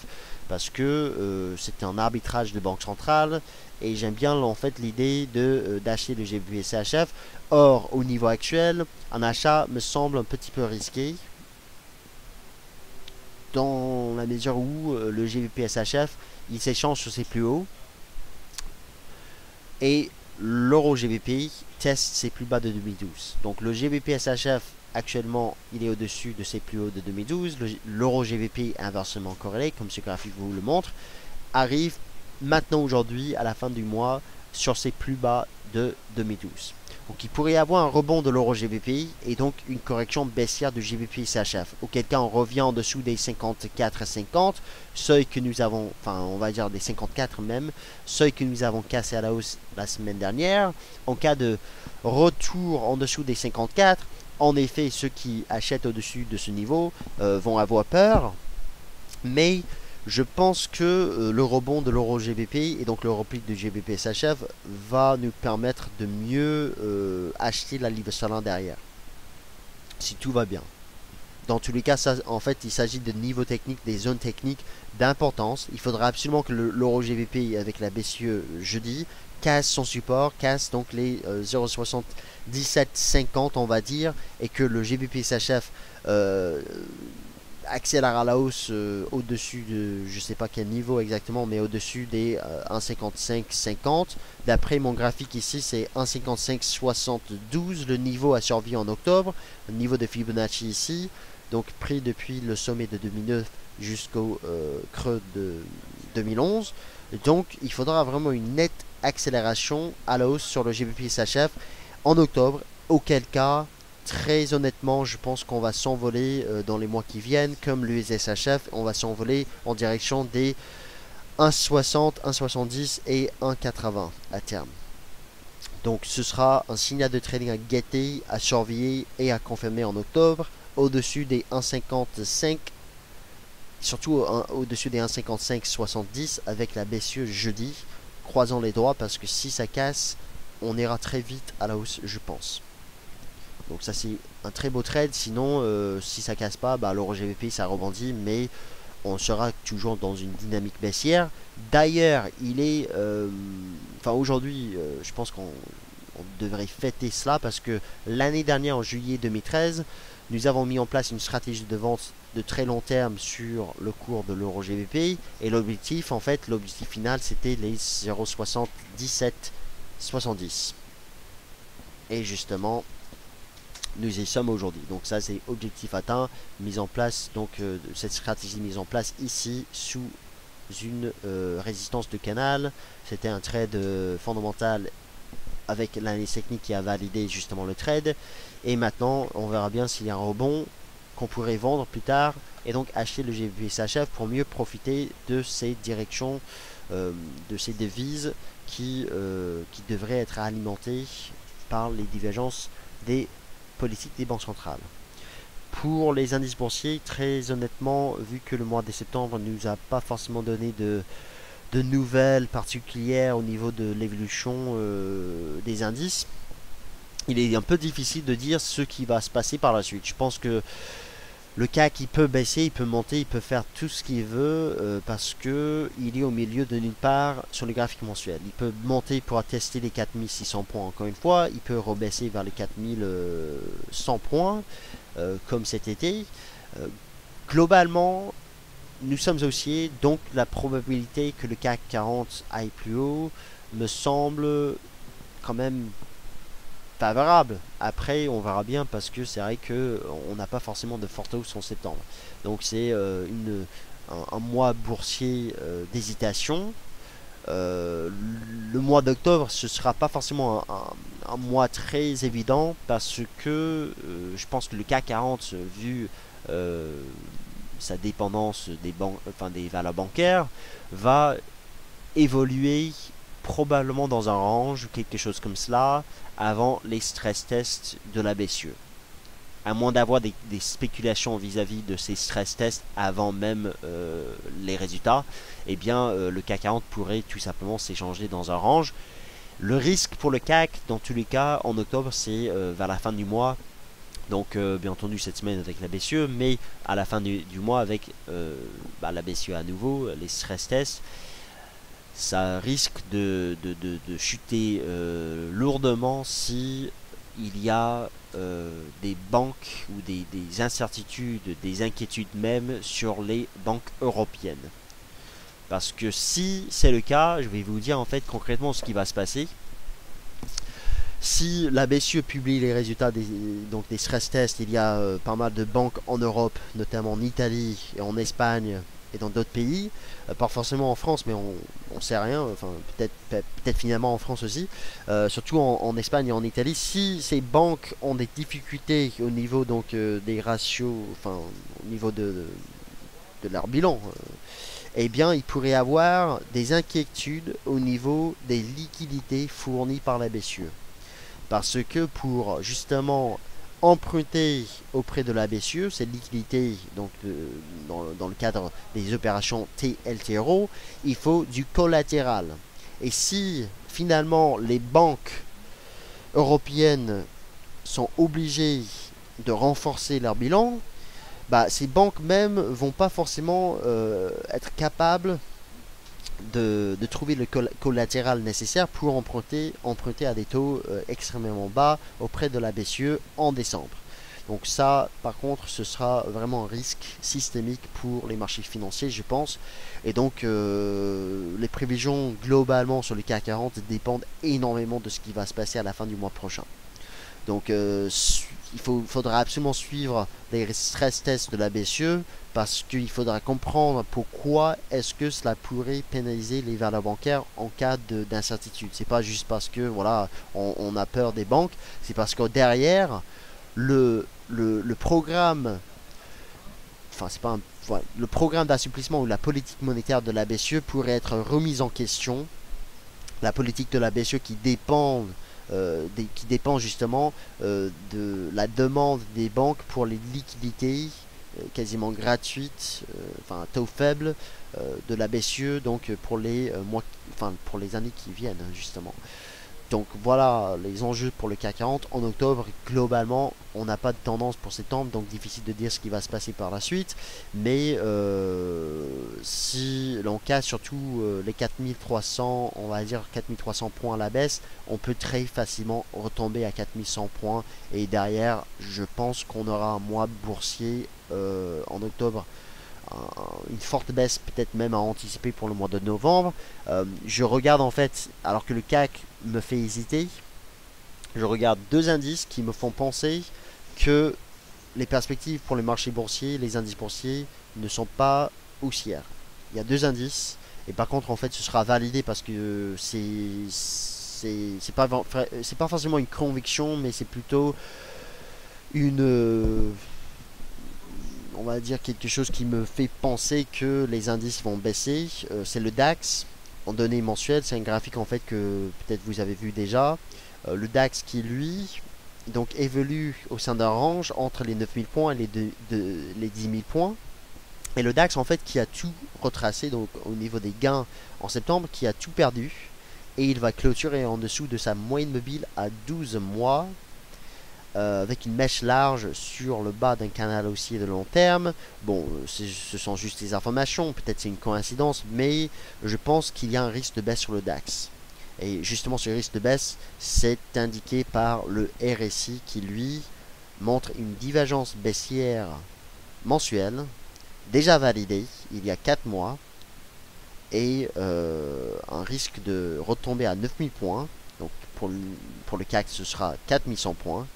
parce que c'est un arbitrage de banque centrale et j'aime bien en fait l'idée d'acheter le GBP-CHF. Or au niveau actuel, un achat me semble un petit peu risqué dans la mesure où le GBP-CHF il s'échange sur ses plus hauts et l'euro GBP teste ses plus bas de 2012. Donc le GBP-SHF actuellement il est au-dessus de ses plus hauts de 2012. L'euro GBP inversement corrélé, comme ce graphique vous le montre, arrive maintenant aujourd'hui à la fin du mois sur ses plus bas de 2012. Donc il pourrait y avoir un rebond de l'euro GBP et donc une correction baissière du GBP-CHF. Auquel cas on revient en dessous des 54,50, seuil que nous avons, enfin on va dire des 54 même, seuil que nous avons cassé à la hausse la semaine dernière. En cas de retour en dessous des 54, en effet ceux qui achètent au-dessus de ce niveau vont avoir peur, mais je pense que le rebond de l'euro GBP et donc le repli du GBP-SHF va nous permettre de mieux acheter la livre sterling derrière, si tout va bien. Dans tous les cas, ça, en fait, il s'agit de niveaux techniques, des zones techniques d'importance. Il faudra absolument que l'euro GBP avec la BCE jeudi casse son support, casse donc les 0,7750 on va dire, et que le GBP-SHF accélère à la hausse au-dessus de, je sais pas quel niveau exactement, mais au-dessus des 1,5550. D'après mon graphique ici, c'est 1,5572, le niveau a survécu en octobre, le niveau de Fibonacci ici, donc pris depuis le sommet de 2009 jusqu'au creux de 2011. Donc il faudra vraiment une nette accélération à la hausse sur le GBP-SHF en octobre, auquel cas très honnêtement, je pense qu'on va s'envoler dans les mois qui viennent, comme l'USSHF, on va s'envoler en direction des 1,60, 1,70 et 1,80 à terme. Donc ce sera un signal de trading à guetter, à surveiller et à confirmer en octobre, au-dessus des 1,55, surtout au-dessus des 1,55,70 avec la BCE jeudi. Croisons les doigts parce que si ça casse, on ira très vite à la hausse, je pense. Donc ça c'est un très beau trade, sinon si ça casse pas, bah, l'euro GBP ça rebondit, mais on sera toujours dans une dynamique baissière. D'ailleurs, il est, enfin aujourd'hui, je pense qu'on devrait fêter cela parce que l'année dernière, en juillet 2013, nous avons mis en place une stratégie de vente de très long terme sur le cours de l'euro GBP et l'objectif, en fait, l'objectif final, c'était les 0,7770. Et justement, nous y sommes aujourd'hui. Donc ça c'est objectif atteint, mise en place, donc cette stratégie mise en place ici sous une résistance de canal. C'était un trade fondamental avec l'analyse technique qui a validé justement le trade. Et maintenant on verra bien s'il y a un rebond qu'on pourrait vendre plus tard et donc acheter le GBP-SHF pour mieux profiter de ces directions, de ces devises qui devraient être alimentées par les divergences des politique des banques centrales. Pour les indices boursiers, très honnêtement, vu que le mois de septembre ne nous a pas forcément donné de nouvelles particulières au niveau de l'évolution des indices, il est un peu difficile de dire ce qui va se passer par la suite. Je pense que le CAC il peut baisser, il peut monter, il peut faire tout ce qu'il veut parce que il est au milieu de nulle part sur le graphique mensuel. Il peut monter pour tester les 4600 points encore une fois, il peut rebaisser vers les 4100 points comme cet été. Globalement, nous sommes haussiers, donc la probabilité que le CAC 40 aille plus haut me semble quand même favorable. Après, on verra bien parce que c'est vrai que on n'a pas forcément de forte hausse en septembre. Donc c'est un mois boursier d'hésitation. Le mois d'octobre, ce sera pas forcément un mois très évident parce que je pense que le CAC 40, vu sa dépendance des banques, enfin des valeurs bancaires, va évoluer probablement dans un range ou quelque chose comme cela avant les stress tests de la BCE. À moins d'avoir des spéculations vis-à-vis de ces stress tests avant même les résultats, eh bien le CAC 40 pourrait tout simplement s'échanger dans un range. Le risque pour le CAC, dans tous les cas, en octobre, c'est vers la fin du mois. Donc bien entendu cette semaine avec la BCE, mais à la fin du mois avec la BCE à nouveau, les stress tests, ça risque de chuter lourdement si il y a des banques ou des incertitudes, des inquiétudes même sur les banques européennes. Parce que si c'est le cas, je vais vous dire en fait concrètement ce qui va se passer. Si la BCE publie les résultats des stress tests, il y a pas mal de banques en Europe, notamment en Italie et en Espagne et dans d'autres pays, pas forcément en France, mais on sait rien, enfin peut-être finalement en France aussi, surtout en Espagne et en Italie. Si ces banques ont des difficultés au niveau donc des ratios, enfin au niveau de leur bilan, eh bien il pourrait y avoir des inquiétudes au niveau des liquidités fournies par la BCE. Parce que pour justement emprunter auprès de la BCE, cette liquidité, donc dans le cadre des opérations TLTRO, il faut du collatéral. Et si finalement les banques européennes sont obligées de renforcer leur bilan, ces banques même vont pas forcément être capables de trouver le collatéral nécessaire pour emprunter à des taux extrêmement bas auprès de la BCE en décembre. Donc ça, par contre, ce sera vraiment un risque systémique pour les marchés financiers, je pense. Et donc, les prévisions globalement sur le CAC 40 dépendent énormément de ce qui va se passer à la fin du mois prochain. Donc, il faudra absolument suivre les stress tests de la BCE parce qu'il faudra comprendre pourquoi est-ce que cela pourrait pénaliser les valeurs bancaires en cas d'incertitude. C'est pas juste parce que voilà on a peur des banques, c'est parce que derrière le programme, enfin c'est pas le programme d'assouplissement ou la politique monétaire de la BCE pourrait être remise en question. La politique de la BCE qui dépend justement de la demande des banques pour les liquidités quasiment gratuites, enfin taux faible de la BCE, donc pour les pour les années qui viennent justement. Donc voilà les enjeux pour le CAC 40 en octobre. Globalement, on n'a pas de tendance pour septembre, donc difficile de dire ce qui va se passer par la suite. Mais si l'on casse surtout les 4300, on va dire 4300 points à la baisse, on peut très facilement retomber à 4100 points. Et derrière, je pense qu'on aura un mois boursier en octobre. Une forte baisse peut-être même à anticiper pour le mois de novembre. Je regarde en fait, alors que le CAC me fait hésiter, je regarde deux indices qui me font penser que les perspectives pour les marchés boursiers, les indices boursiers ne sont pas haussières. Il y a deux indices et par contre en fait ce sera validé parce que c'est pas forcément une conviction, mais c'est plutôt une on va dire quelque chose qui me fait penser que les indices vont baisser. C'est le DAX en données mensuelles. C'est un graphique en fait que peut-être vous avez vu déjà. Le DAX qui lui donc évolue au sein d'un range entre les 9000 points et les 10 000 points. Et le DAX en fait qui a tout retracé donc au niveau des gains en septembre, qui a tout perdu. Et il va clôturer en dessous de sa moyenne mobile à 12 mois. Avec une mèche large sur le bas d'un canal haussier de long terme. Bon, ce sont juste des informations, peut-être c'est une coïncidence, mais je pense qu'il y a un risque de baisse sur le DAX. Et justement, ce risque de baisse, c'est indiqué par le RSI qui, lui, montre une divergence baissière mensuelle, déjà validée il y a 4 mois, et un risque de retomber à 9000 points. Donc pour le CAC, ce sera 4100 points.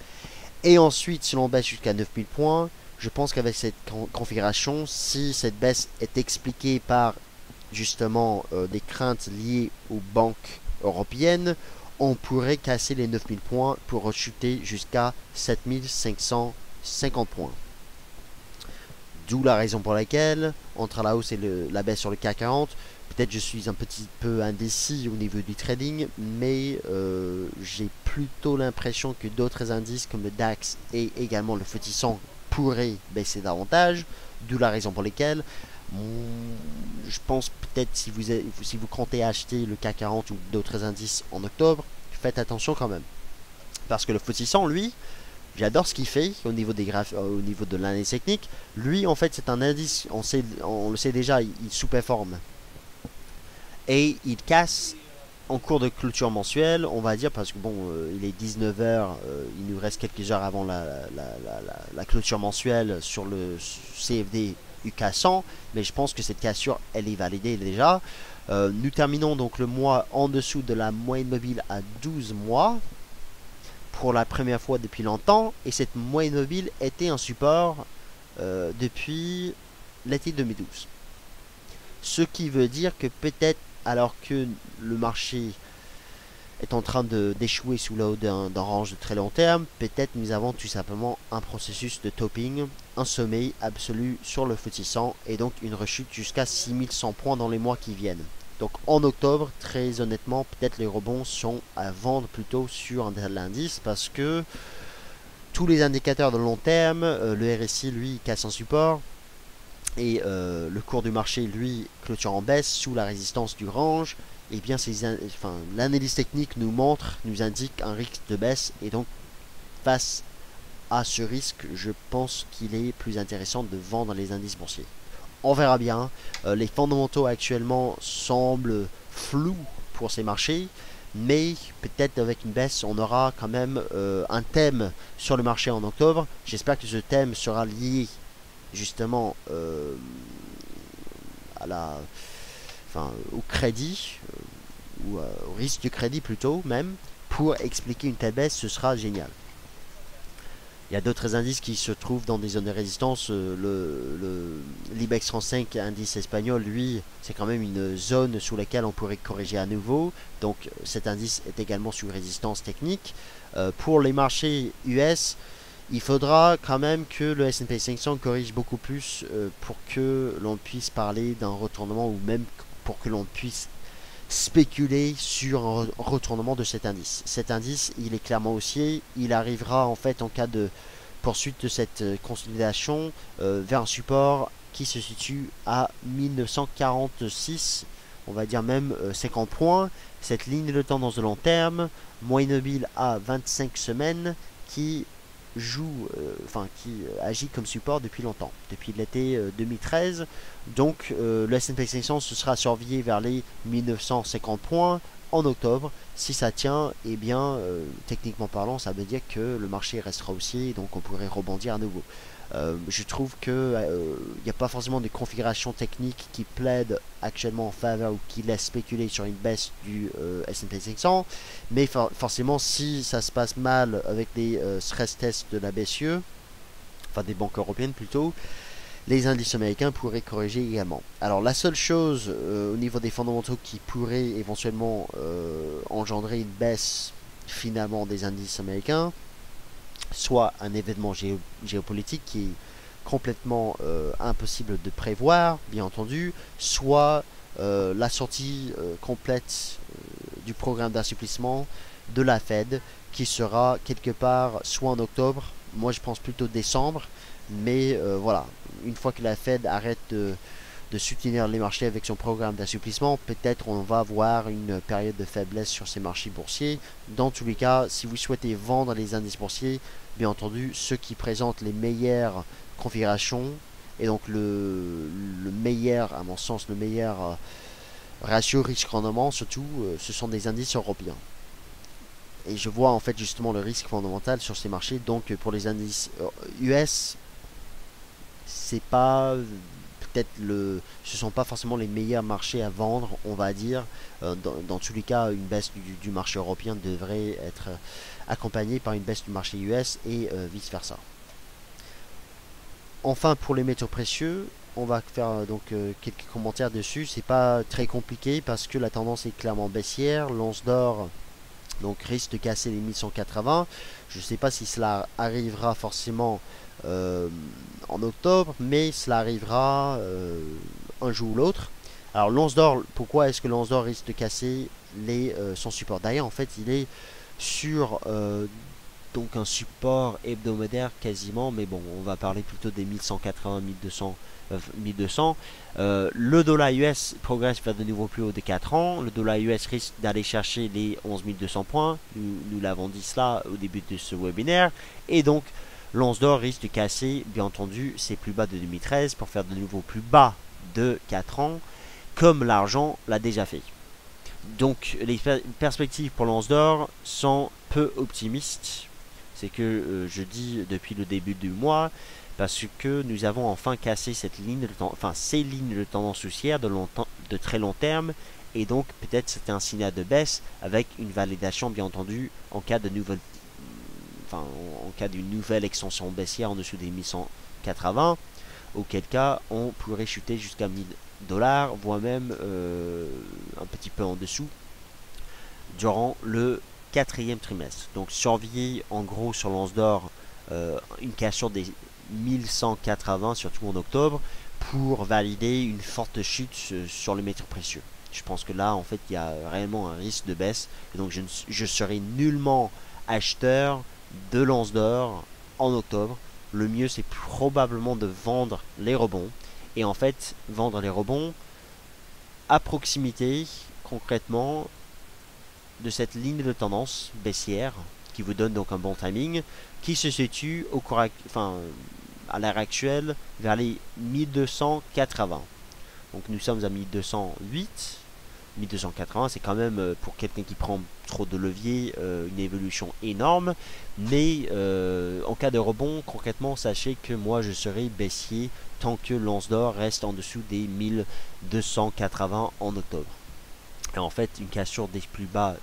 Et ensuite, si l'on baisse jusqu'à 9000 points, je pense qu'avec cette configuration, si cette baisse est expliquée par justement des craintes liées aux banques européennes, on pourrait casser les 9000 points pour rechuter jusqu'à 7550 points. D'où la raison pour laquelle, entre la hausse et la baisse sur le CAC 40, peut-être je suis un petit peu indécis au niveau du trading, mais j'ai plutôt l'impression que d'autres indices comme le DAX et également le FTSE 100 pourraient baisser davantage. D'où la raison pour laquelle je pense peut-être si vous comptez acheter le CAC 40 ou d'autres indices en octobre, faites attention quand même. Parce que le FTSE 100, lui, j'adore ce qu'il fait au niveau au niveau de l'analyse technique. Lui, en fait, c'est un indice, on le sait déjà, il sous-performe. Et il casse en cours de clôture mensuelle, on va dire, parce que bon, il est 19h, il nous reste quelques heures avant la clôture mensuelle sur le CFD UK 100, mais je pense que cette cassure, elle est validée déjà. Nous terminons donc le mois en dessous de la moyenne mobile à 12 mois, pour la première fois depuis longtemps, et cette moyenne mobile était un support depuis l'été 2012. Ce qui veut dire que peut-être, alors que le marché est en train d'échouer sous la haut d'un range de très long terme, peut-être nous avons tout simplement un processus de topping, un sommet absolu sur le FTSE 100 et donc une rechute jusqu'à 6100 points dans les mois qui viennent. Donc en octobre, très honnêtement, peut-être les rebonds sont à vendre plutôt sur un tel indice parce que tous les indicateurs de long terme, le RSI lui casse un support, et le cours du marché lui clôture en baisse sous la résistance du range, et bien l'analyse technique nous indique un risque de baisse, et donc face à ce risque, je pense qu'il est plus intéressant de vendre les indices boursiers. On verra bien. Les fondamentaux actuellement semblent flous pour ces marchés, mais peut-être avec une baisse, on aura quand même un thème sur le marché en octobre. J'espère que ce thème sera lié justement au crédit, ou au risque du crédit plutôt même, pour expliquer une telle baisse, ce sera génial. Il y a d'autres indices qui se trouvent dans des zones de résistance. L'IBEX 35, indice espagnol, lui, c'est quand même une zone sous laquelle on pourrait corriger à nouveau. Donc cet indice est également sous résistance technique. Pour les marchés US, il faudra quand même que le S&P 500 corrige beaucoup plus pour que l'on puisse parler d'un retournement, ou même pour que l'on puisse spéculer sur un retournement de cet indice. Cet indice, il est clairement haussier. Il arrivera en fait en cas de poursuite de cette consolidation vers un support qui se situe à 1946, on va dire même 50 points. Cette ligne de tendance de long terme, moyenne mobile à 25 semaines, qui agit comme support depuis longtemps, depuis l'été 2013. Donc le S&P 500 se sera surveillé vers les 1950 points en octobre. Si ça tient, eh bien techniquement parlant, ça veut dire que le marché restera haussier, donc on pourrait rebondir à nouveau. Je trouve que il n'y a pas forcément de configuration technique qui plaide actuellement en faveur ou qui laisse spéculer sur une baisse du S&P 500, mais forcément si ça se passe mal avec des stress tests de la BCE, enfin des banques européennes plutôt, les indices américains pourraient corriger également. Alors la seule chose au niveau des fondamentaux qui pourrait éventuellement engendrer une baisse finalement des indices américains, soit un événement géopolitique qui est complètement impossible de prévoir, bien entendu, soit la sortie complète du programme d'assouplissement de la Fed qui sera quelque part soit en octobre, moi je pense plutôt décembre, mais voilà, une fois que la Fed arrête de soutenir les marchés avec son programme d'assouplissement, peut-être on va avoir une période de faiblesse sur ces marchés boursiers. Dans tous les cas, si vous souhaitez vendre les indices boursiers, bien entendu, ceux qui présentent les meilleures configurations, et donc le meilleur, à mon sens, le meilleur ratio risque-rendement, surtout, ce sont des indices européens. Et je vois en fait justement le risque fondamental sur ces marchés. Donc pour les indices US, c'est pas peut-être ce sont pas forcément les meilleurs marchés à vendre, on va dire. Dans tous les cas, une baisse du marché européen devrait être accompagnée par une baisse du marché US et vice versa. Enfin, pour les métaux précieux, on va faire donc quelques commentaires dessus. C'est pas très compliqué parce que la tendance est clairement baissière. L'once d'or donc risque de casser les 1180. Je ne sais pas si cela arrivera forcément en octobre, mais cela arrivera un jour ou l'autre. Alors l'once d'or, pourquoi est-ce que l'once d'or risque de casser son support? D'ailleurs, en fait, il est sur donc un support hebdomadaire quasiment, mais bon, on va parler plutôt des 1180, 1200. 1200. Le dollar US progresse vers de nouveaux plus hauts de 4 ans. Le dollar US risque d'aller chercher les 11 200 points. Nous l'avons dit cela au début de ce webinaire. Et donc, l'once d'or risque de casser, bien entendu, ses plus bas de 2013 pour faire de nouveaux plus bas de 4 ans, comme l'argent l'a déjà fait. Donc, les perspectives pour l'once d'or sont peu optimistes. C'est que je dis depuis le début du mois, parce que nous avons enfin cassé cette ligne ces lignes de tendance haussière de très long terme, et donc peut-être c'était un signal de baisse avec une validation bien entendu en cas de en cas d'une nouvelle extension baissière en dessous des 1180, auquel cas on pourrait chuter jusqu'à 1000 $, voire même un petit peu en dessous durant le quatrième trimestre. Donc surveiller en gros sur l'once d'or une cassure des 1180, surtout en octobre, pour valider une forte chute sur le métaux précieux. Je pense que là, en fait, il y a réellement un risque de baisse. Et donc, je serai nullement acheteur de l'once d'or en octobre. Le mieux, c'est probablement de vendre les rebonds. Et en fait, vendre les rebonds à proximité, concrètement, de cette ligne de tendance baissière, qui vous donne donc un bon timing, qui se situe à l'heure actuelle vers les 1280. Donc nous sommes à 1208. 1280, c'est quand même pour quelqu'un qui prend trop de levier une évolution énorme. Mais en cas de rebond, concrètement, sachez que moi je serai baissier tant que l'once d'or reste en dessous des 1280 en octobre. Et en fait, une cassure des plus bas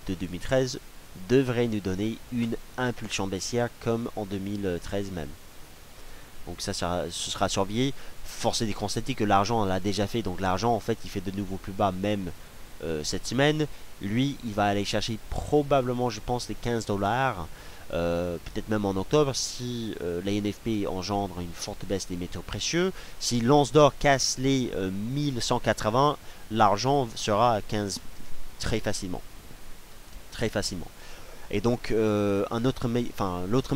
de 2013 devrait nous donner une impulsion baissière comme en 2013 même. Donc ça, ce sera surveillé. Force est de constater que l'argent l'a déjà fait. Donc l'argent, en fait, il fait de nouveau plus bas même cette semaine. Lui, il va aller chercher probablement, je pense, les 15 $. Peut-être même en octobre, si la NFP engendre une forte baisse des métaux précieux. Si l'once d'or casse les 1180, l'argent sera à 15 très facilement. Très facilement. Et donc, l'autre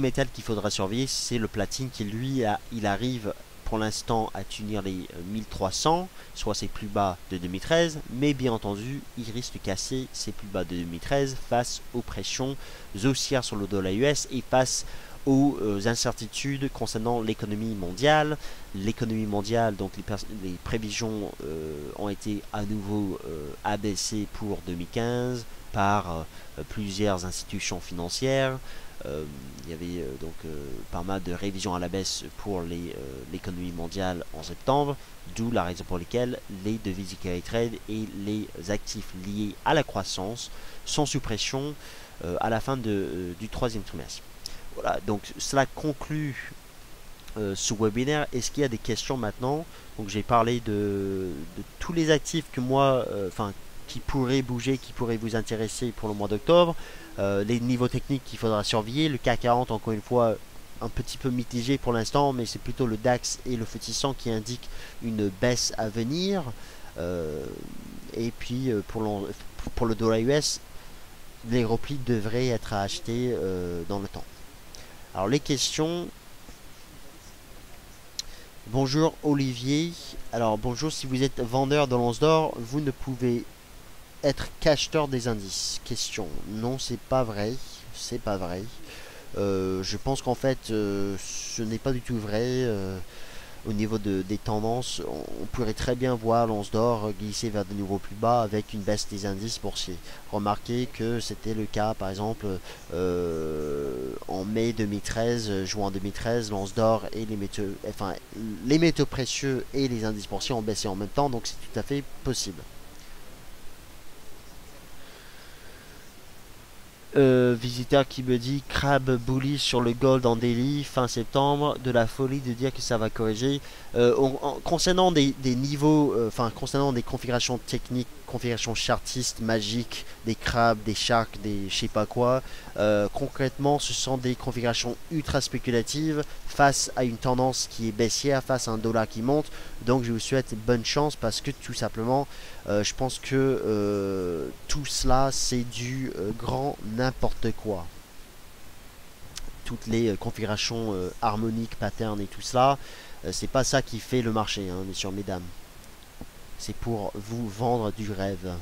métal qu'il faudra surveiller, c'est le platine qui, lui, il arrive pour l'instant à tenir les 1300, soit ses plus bas de 2013, mais bien entendu, il risque de casser ses plus bas de 2013 face aux pressions haussières sur le dollar US et face aux incertitudes concernant l'économie mondiale. L'économie mondiale, donc les prévisions ont été à nouveau abaissées pour 2015 par plusieurs institutions financières. Il y avait donc pas mal de révisions à la baisse pour l'économie mondiale en septembre, d'où la raison pour laquelle les devises carry trade et les actifs liés à la croissance sont sous pression à la fin du troisième trimestre. Voilà, donc cela conclut ce webinaire. Est-ce qu'il y a des questions maintenant? Donc j'ai parlé de tous les actifs que moi, qui pourraient bouger, qui pourraient vous intéresser pour le mois d'octobre. Les niveaux techniques qu'il faudra surveiller. Le CAC 40, encore une fois, un petit peu mitigé pour l'instant, mais c'est plutôt le DAX et le FTSE 100 qui indiquent une baisse à venir. Et puis pour le dollar US, les replis devraient être à acheter dans le temps. Alors les questions. Bonjour Olivier. Alors bonjour, si vous êtes vendeur de l'once d'or, vous ne pouvez être qu'acheteur des indices. Question. Non, c'est pas vrai. C'est pas vrai. Je pense qu'en fait, ce n'est pas du tout vrai. Au niveau des tendances, on pourrait très bien voir l'once d'or glisser vers de niveaux plus bas avec une baisse des indices boursiers. Remarquez que c'était le cas par exemple en mai 2013, juin 2013, l'once d'or et les métaux précieux et les indices boursiers ont baissé en même temps, donc c'est tout à fait possible. Visiteur qui me dit crabe bullish sur le gold en daily fin septembre, de la folie de dire que ça va corriger. Concernant des niveaux, concernant des configurations techniques, configurations chartistes, magiques, des crabes, des sharks, des je sais pas quoi, concrètement ce sont des configurations ultra spéculatives face à une tendance qui est baissière, face à un dollar qui monte. Donc je vous souhaite bonne chance parce que tout simplement je pense que tout cela c'est du grand n'importe quoi. Toutes les configurations harmoniques, patterns et tout cela, c'est pas ça qui fait le marché, hein, messieurs, mesdames. C'est pour vous vendre du rêve.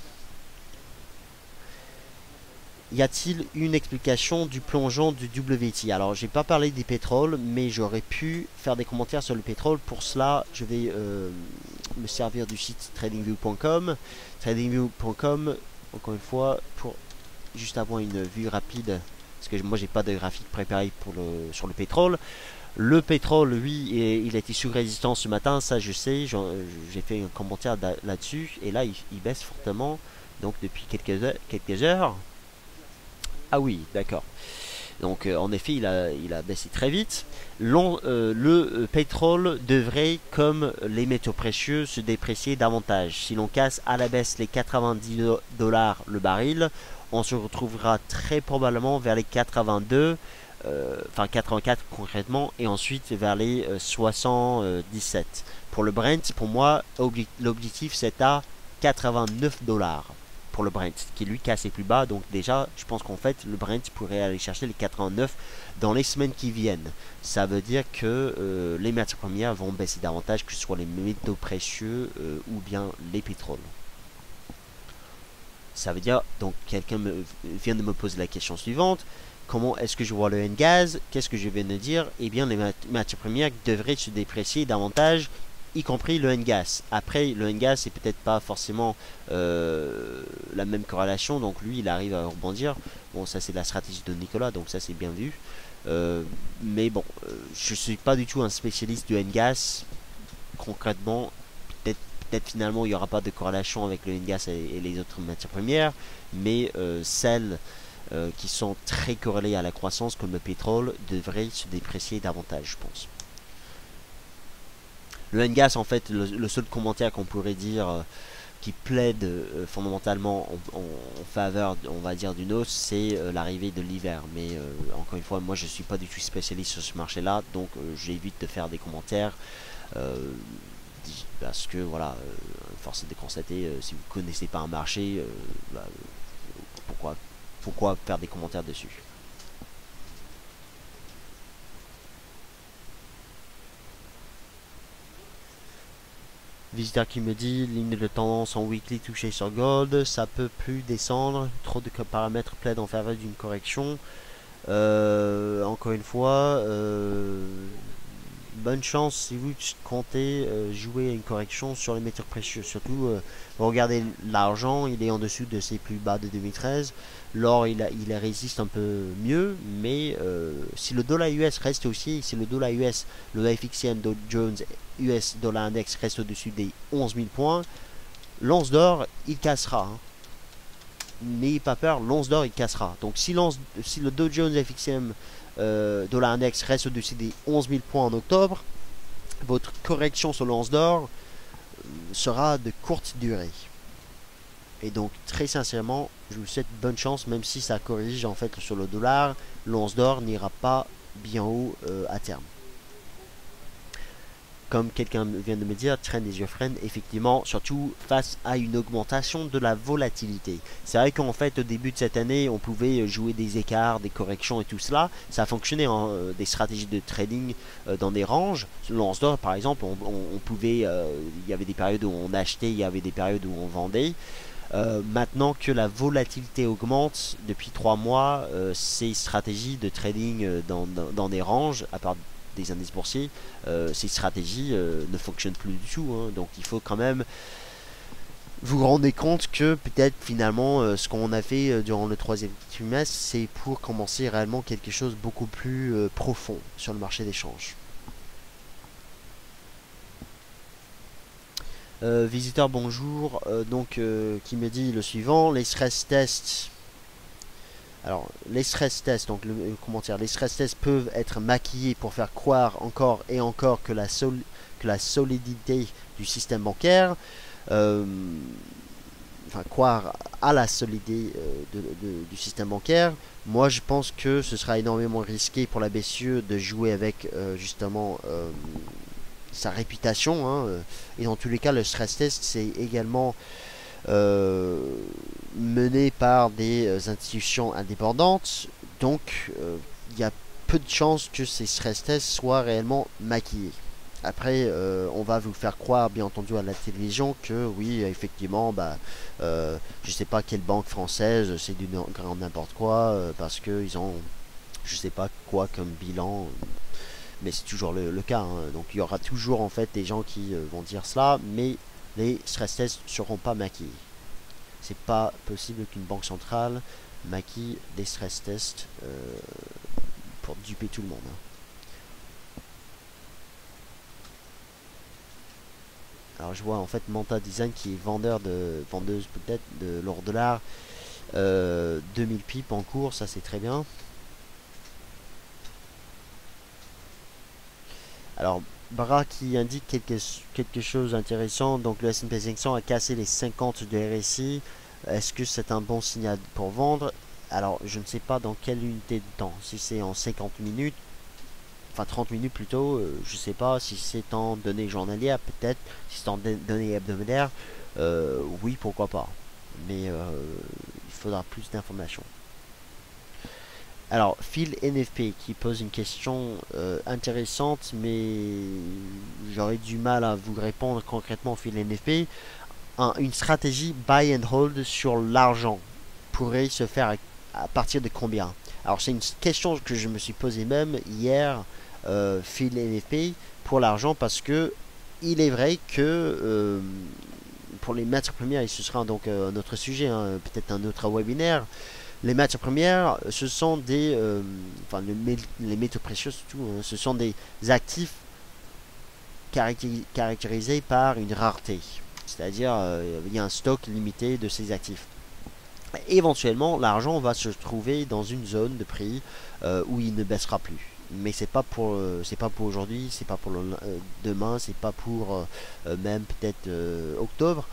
Y a-t-il une explication du plongeon du WTI? Alors, j'ai pas parlé des pétroles, mais j'aurais pu faire des commentaires sur le pétrole. Pour cela, je vais me servir du site tradingview.com. Tradingview.com, encore une fois, pour juste avoir une vue rapide, parce que moi, j'ai pas de graphique préparé sur le pétrole. Le pétrole, lui, il a été sous résistance ce matin, ça je sais, j'ai fait un commentaire là-dessus, et là, il baisse fortement, donc depuis quelques heures. Ah oui, d'accord. Donc en effet, il a baissé très vite. Le pétrole devrait, comme les métaux précieux, se déprécier davantage. Si l'on casse à la baisse les 90 $ le baril, on se retrouvera très probablement vers les 82, 84 concrètement, et ensuite vers les 77. Pour le Brent, pour moi, l'objectif c'est à 89 $ pour le Brent, qui lui casse les plus bas. Donc déjà, je pense qu'en fait, le Brent pourrait aller chercher les 89 dans les semaines qui viennent. Ça veut dire que les matières premières vont baisser davantage, que ce soit les métaux précieux ou bien les pétroles. Ça veut dire, donc quelqu'un vient de me poser la question suivante. Comment est-ce que je vois le N-Gaz? Qu'est-ce que je viens de dire? Eh bien, les matières premières devraient se déprécier davantage, y compris le N-Gaz. Après, le N-Gaz, c'est peut-être pas forcément la même corrélation, donc lui, il arrive à rebondir. Bon, ça, c'est la stratégie de Nicolas, donc ça, c'est bien vu. Mais bon, je suis pas du tout un spécialiste du N-Gaz. Concrètement, peut-être finalement, il n'y aura pas de corrélation avec le N-Gaz et les autres matières premières, mais celles qui sont très corrélés à la croissance, comme le pétrole, devraient se déprécier davantage, je pense. Le N-Gas, en fait, le seul commentaire qu'on pourrait dire qui plaide fondamentalement en faveur, on va dire, d'une hausse, c'est l'arrivée de l'hiver. Mais encore une fois, moi, je suis pas du tout spécialiste sur ce marché-là, donc j'évite de faire des commentaires. Parce que, voilà, force est de constater, si vous ne connaissez pas un marché, pourquoi faire des commentaires dessus? Visiteur qui me dit, ligne de tendance en weekly touchée sur gold, ça peut plus descendre, trop de paramètres plaident en faveur d'une correction. Encore une fois, bonne chance si vous comptez jouer à une correction sur les métaux précieux. Surtout, regardez l'argent, il est en dessous de ses plus bas de 2013. L'or, il résiste un peu mieux, mais si le dollar US reste haussier, si le dollar US, le FXM Dow Jones US Dollar Index reste au-dessus des 11 000 points, l'once d'or, il cassera. Hein. N'ayez pas peur, l'once d'or, il cassera. Donc si le Dow Jones FXM Dollar Index reste au-dessus des 11 000 points en octobre, votre correction sur l'once d'or sera de courte durée. Et donc très sincèrement, je vous souhaite bonne chance, même si ça corrige en fait sur le dollar, l'once d'or n'ira pas bien haut à terme. comme quelqu'un vient de me dire, trend is your friend, effectivement, surtout face à une augmentation de la volatilité. C'est vrai qu'en fait, au début de cette année, on pouvait jouer des écarts, des corrections et tout cela. Ça a fonctionné, hein, des stratégies de trading dans des ranges. Lance d'or, par exemple, on pouvait, il y avait des périodes où on achetait, il y avait des périodes où on vendait. Maintenant que la volatilité augmente depuis 3 mois, ces stratégies de trading dans des ranges, à part des indices boursiers, ces stratégies ne fonctionnent plus du tout, hein. Donc il faut quand même vous rendre compte que peut-être finalement ce qu'on a fait durant le troisième trimestre, c'est pour commencer réellement quelque chose beaucoup plus profond sur le marché des changes. Visiteur bonjour, qui me dit le suivant: les stress tests. Alors les stress tests, donc comment dire, les stress tests peuvent être maquillés pour faire croire encore et encore que la solidité du système bancaire, croire à la solidité du système bancaire. Moi je pense que ce sera énormément risqué pour la BCE de jouer avec justement sa réputation, hein, et dans tous les cas le stress test c'est également mené par des institutions indépendantes, donc il y a peu de chances que ces stress tests soient réellement maquillés. Après on va vous faire croire bien entendu à la télévision que oui effectivement je sais pas quelle banque française c'est du grand n'importe quoi parce qu'ils ont je sais pas quoi comme bilan. Mais c'est toujours le cas, hein. Donc il y aura toujours en fait des gens qui vont dire cela, mais les stress tests ne seront pas maquillés. C'est pas possible qu'une banque centrale maquille des stress tests pour duper tout le monde, hein. Alors je vois en fait Manta Design qui est vendeuse peut-être de l'or dollar, 2000 pips en cours, ça c'est très bien. Alors, Bra qui indique quelque chose d'intéressant. Donc, le S&P 500 a cassé les 50 de RSI. Est-ce que c'est un bon signal pour vendre? Alors, je ne sais pas dans quelle unité de temps. Si c'est en 50 minutes, enfin 30 minutes plutôt, je ne sais pas. Si c'est en données journalières, peut-être. Si c'est en données hebdomadaires, oui, pourquoi pas. Mais il faudra plus d'informations. Alors, Phil NFP qui pose une question intéressante, mais j'aurais du mal à vous répondre concrètement, Phil NFP. Une stratégie buy and hold sur l'argent pourrait se faire à partir de combien? Alors, c'est une question que je me suis posée même hier, Phil NFP, pour l'argent, parce que il est vrai que pour les matières premières, et ce sera donc un autre sujet, hein, peut-être un autre webinaire. Les matières premières, ce sont des, les métaux précieux surtout, hein, ce sont des actifs caractérisés par une rareté. C'est-à-dire, il y a un stock limité de ces actifs. Éventuellement, l'argent va se trouver dans une zone de prix où il ne baissera plus. Mais c'est pas pour aujourd'hui, c'est pas pour demain, c'est pas pour même peut-être octobre.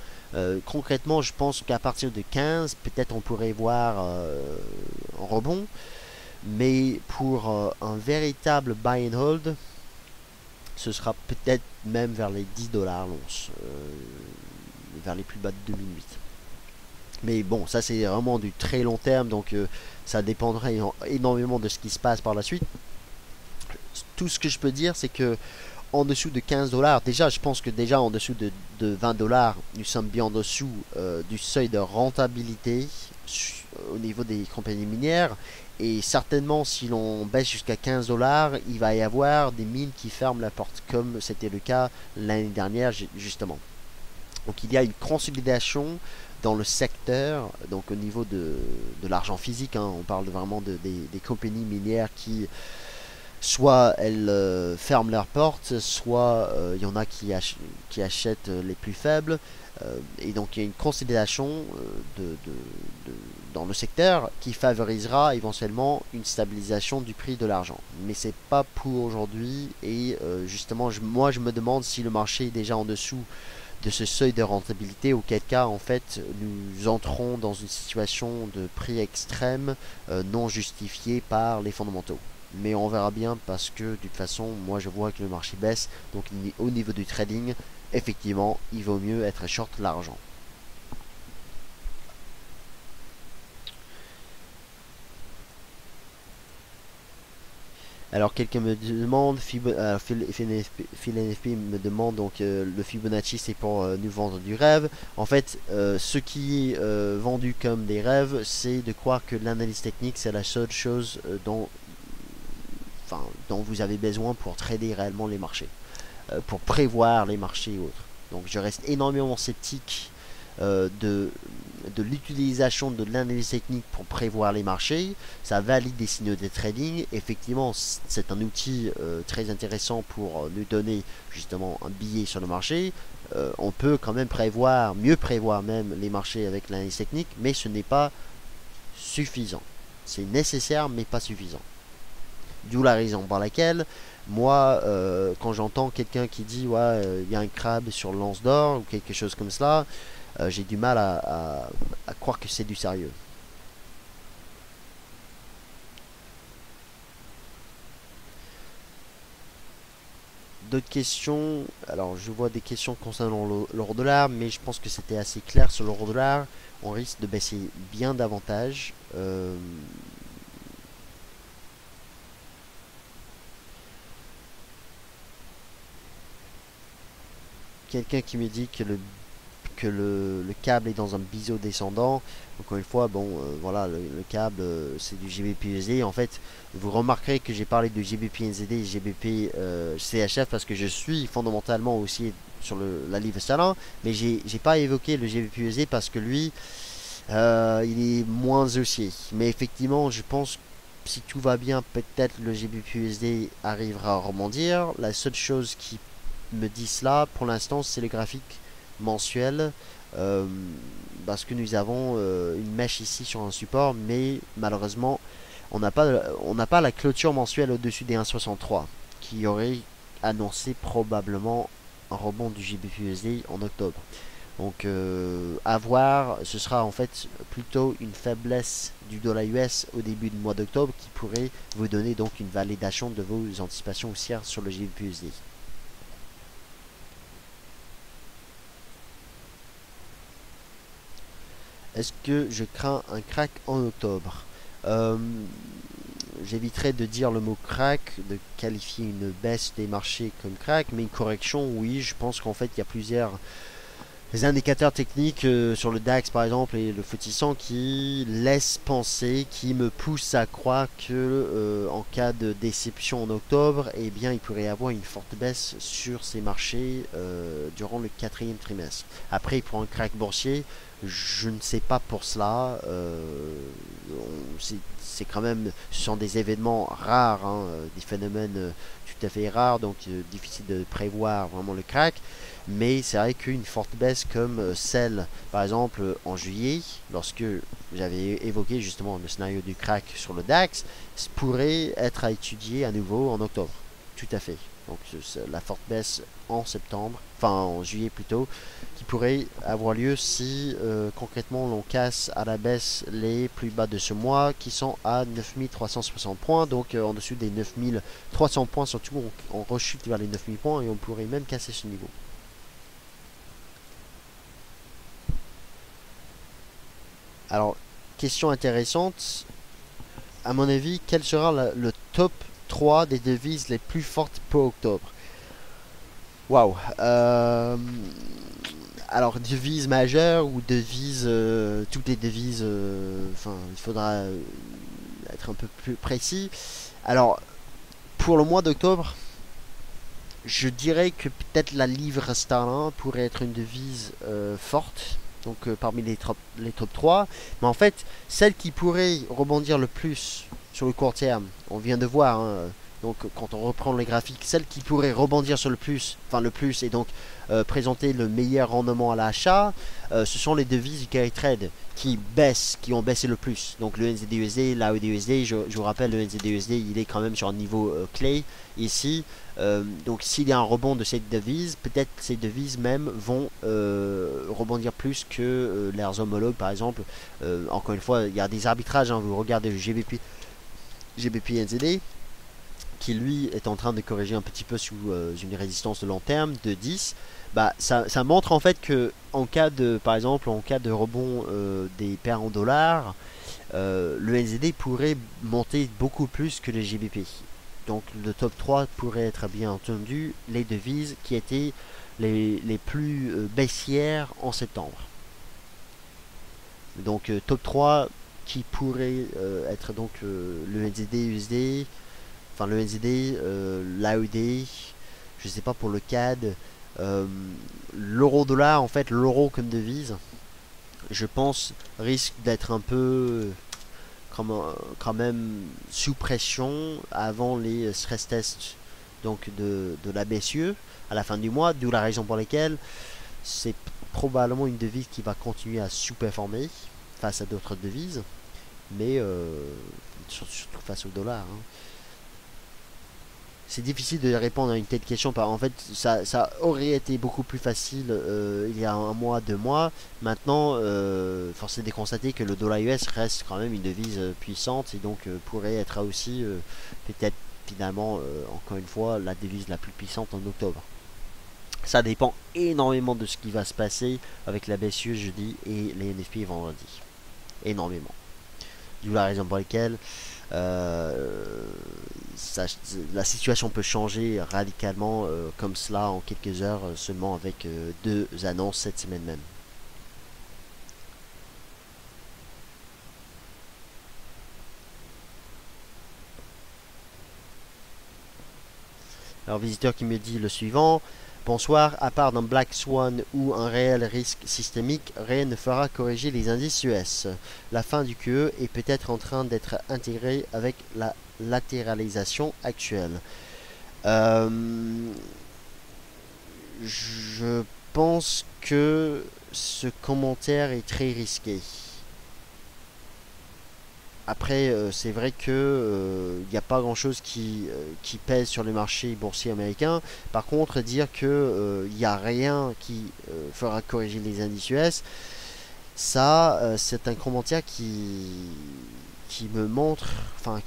Concrètement, je pense qu'à partir de 15, peut-être on pourrait voir un rebond. Mais pour un véritable buy and hold, ce sera peut-être même vers les 10 dollars l'once, vers les plus bas de 2008. Mais bon, ça c'est vraiment du très long terme, donc ça dépendrait énormément de ce qui se passe par la suite. Tout ce que je peux dire, c'est que en dessous de 15 dollars, déjà je pense que déjà en dessous de 20 dollars, nous sommes bien en dessous du seuil de rentabilité au niveau des compagnies minières. Et certainement si l'on baisse jusqu'à 15 dollars, il va y avoir des mines qui ferment la porte, comme c'était le cas l'année dernière justement. Donc il y a une consolidation dans le secteur, donc au niveau de l'argent physique, hein. On parle vraiment des compagnies minières qui soit elles ferment leurs portes, soit il y en a qui achètent les plus faibles. Et donc il y a une consolidation dans le secteur qui favorisera éventuellement une stabilisation du prix de l'argent. Mais c'est pas pour aujourd'hui, et justement moi je me demande si le marché est déjà en dessous de ce seuil de rentabilité, auquel cas en fait nous entrons dans une situation de prix extrême non justifiée par les fondamentaux. mais on verra bien parce que de toute façon, moi je vois que le marché baisse. Donc au niveau du trading, effectivement, il vaut mieux être short l'argent. Alors quelqu'un me demande, PhilNFP me demande donc le Fibonacci c'est pour nous vendre du rêve. En fait, ce qui est vendu comme des rêves, c'est de croire que l'analyse technique c'est la seule chose dont vous avez besoin pour trader réellement les marchés, pour prévoir les marchés et autres. Donc je reste énormément sceptique de l'utilisation de l'analyse technique pour prévoir les marchés. Ça valide des signaux de trading. Effectivement, c'est un outil très intéressant pour nous donner justement un billet sur le marché. On peut quand même prévoir, mieux prévoir même les marchés avec l'analyse technique, mais ce n'est pas suffisant. C'est nécessaire, mais pas suffisant. D'où la raison pour laquelle, moi, quand j'entends quelqu'un qui dit ouais, il y a un crabe sur le lance d'or ou quelque chose comme cela, j'ai du mal à croire que c'est du sérieux. D'autres questions? Alors, je vois des questions concernant l'euro dollar, mais je pense que c'était assez clair sur l'euro dollar. On risque de baisser bien davantage. Quelqu'un qui me dit que le câble est dans un biseau descendant. Encore une fois, bon, voilà, le câble, c'est du GBP-USD. En fait, vous remarquerez que j'ai parlé de GBP-NZD et GBP-CHF parce que je suis fondamentalement aussi sur la livre sterling, mais j'ai pas évoqué le GBP-USD parce que lui, il est moins haussier. Mais effectivement, je pense que si tout va bien, peut-être le GBP-USD arrivera à rebondir. La seule chose qui me dit cela, pour l'instant, c'est le graphique mensuel, euh, parce que nous avons une mèche ici sur un support, mais malheureusement on n'a pas la clôture mensuelle au-dessus des 1,63 qui aurait annoncé probablement un rebond du GBP-USD en octobre. Donc à voir, ce sera en fait plutôt une faiblesse du dollar US au début du mois d'octobre qui pourrait vous donner donc une validation de vos anticipations haussières sur le GBP-USD. Est-ce que je crains un crack en octobre? euh, J'éviterai de dire le mot crack, de qualifier une baisse des marchés comme crack, mais une correction, oui. Je pense qu'en fait, il y a plusieurs indicateurs techniques sur le DAX par exemple et le FTSE 100 qui laissent penser, qui me poussent à croire que en cas de déception en octobre, eh bien il pourrait y avoir une forte baisse sur ces marchés durant le quatrième trimestre. Après, pour un crack boursier, je ne sais pas pour cela. C'est quand même, ce sont des événements rares, hein, des phénomènes tout à fait rares, donc difficile de prévoir vraiment le crack. Mais c'est vrai qu'une forte baisse comme celle, par exemple, en juillet, lorsque j'avais évoqué justement le scénario du crack sur le DAX, pourrait être à étudier à nouveau en octobre. Tout à fait. Donc la forte baisse en septembre, enfin en juillet plutôt, qui pourrait avoir lieu si concrètement l'on casse à la baisse les plus bas de ce mois qui sont à 9360 points, donc en dessous des 9300 points, surtout on rechute vers les 9000 points et on pourrait même casser ce niveau. Alors, question intéressante. À mon avis, quel sera le top 3 des devises les plus fortes pour octobre? Waouh. Alors, devises majeures ou devises, toutes les devises, enfin, il faudra être un peu plus précis. Alors, pour le mois d'octobre, je dirais que peut-être la livre sterling pourrait être une devise forte, donc parmi les top 3. Mais en fait, celle qui pourrait rebondir le plus sur le court terme, on vient de voir, hein, donc quand on reprend les graphiques, celle qui pourrait rebondir sur le plus, enfin le plus, et donc présenter le meilleur rendement à l'achat, ce sont les devises du carry trade qui baissent, qui ont baissé le plus. Donc le NZD-USD, l'AUD-USD, je vous rappelle, le NZD-USD, il est quand même sur un niveau clé ici. Donc s'il y a un rebond de cette devise, peut-être ces devises même vont rebondir plus que leurs homologues par exemple. Encore une fois, il y a des arbitrages, hein, vous regardez le GBP NZD, qui lui est en train de corriger un petit peu sous une résistance de long terme de 10, bah ça montre en fait que en cas de, par exemple, en cas de rebond des paires en dollars, le NZD pourrait monter beaucoup plus que le GBP. Donc le top 3 pourrait être bien entendu les devises qui étaient les plus baissières en septembre. Donc top 3 qui pourrait être donc le NZD USD, enfin le NZD, l'AED, je sais pas pour le CAD, l'euro dollar, en fait l'euro comme devise, je pense risque d'être un peu quand même sous pression avant les stress tests donc de la BCE à la fin du mois, d'où la raison pour laquelle c'est probablement une devise qui va continuer à sous-performer face à d'autres devises, mais surtout face au dollar. Hein. C'est difficile de répondre à une telle question. En fait, ça aurait été beaucoup plus facile il y a un mois, 2 mois. Maintenant, force est de constater que le dollar US reste quand même une devise puissante et donc pourrait être aussi peut-être finalement, encore une fois, la devise la plus puissante en octobre. Ça dépend énormément de ce qui va se passer avec la BCE jeudi et les NFP vendredi. Énormément. D'où la raison pour laquelle la situation peut changer radicalement comme cela en quelques heures seulement avec 2 annonces cette semaine même. Alors visiteur qui me dit le suivant. Bonsoir, à part d'un Black Swan ou un réel risque systémique, rien ne fera corriger les indices US. La fin du QE est peut-être en train d'être intégrée avec la latéralisation actuelle. Je pense que ce commentaire est très risqué. Après, c'est vrai que il n'y a pas grand chose qui pèse sur les marchés boursiers américains. Par contre, dire que il n'y a rien qui fera corriger les indices US, ça, c'est un commentaire qui me montre, enfin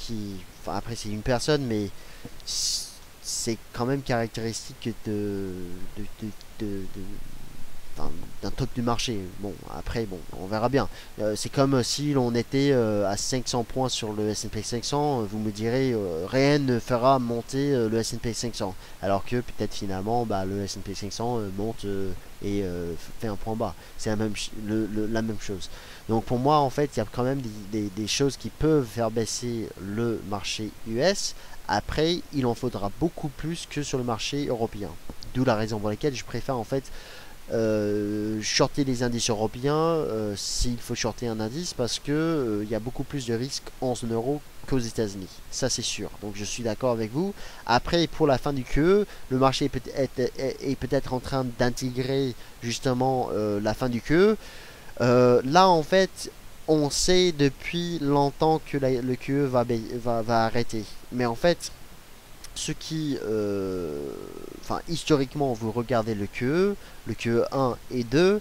après c'est une personne, mais c'est quand même caractéristique d'un top du marché. Bon, après, bon, on verra bien. C'est comme si l'on était à 500 points sur le S&P 500, vous me direz, rien ne fera monter le S&P 500. Alors que peut-être finalement, bah, le S&P 500 monte et fait un point bas. C'est la même chose. Donc pour moi, en fait, il y a quand même des choses qui peuvent faire baisser le marché US. Après, il en faudra beaucoup plus que sur le marché européen. D'où la raison pour laquelle je préfère en fait shorter les indices européens s'il faut shorter un indice parce que il y a beaucoup plus de risques en zone euro qu'aux États-Unis. Ça c'est sûr. Donc je suis d'accord avec vous. Après pour la fin du QE, le marché est peut-être en train d'intégrer justement la fin du QE. Là en fait on sait depuis longtemps que le QE va arrêter. Mais en fait ce qui, historiquement, vous regardez le QE 1 et 2,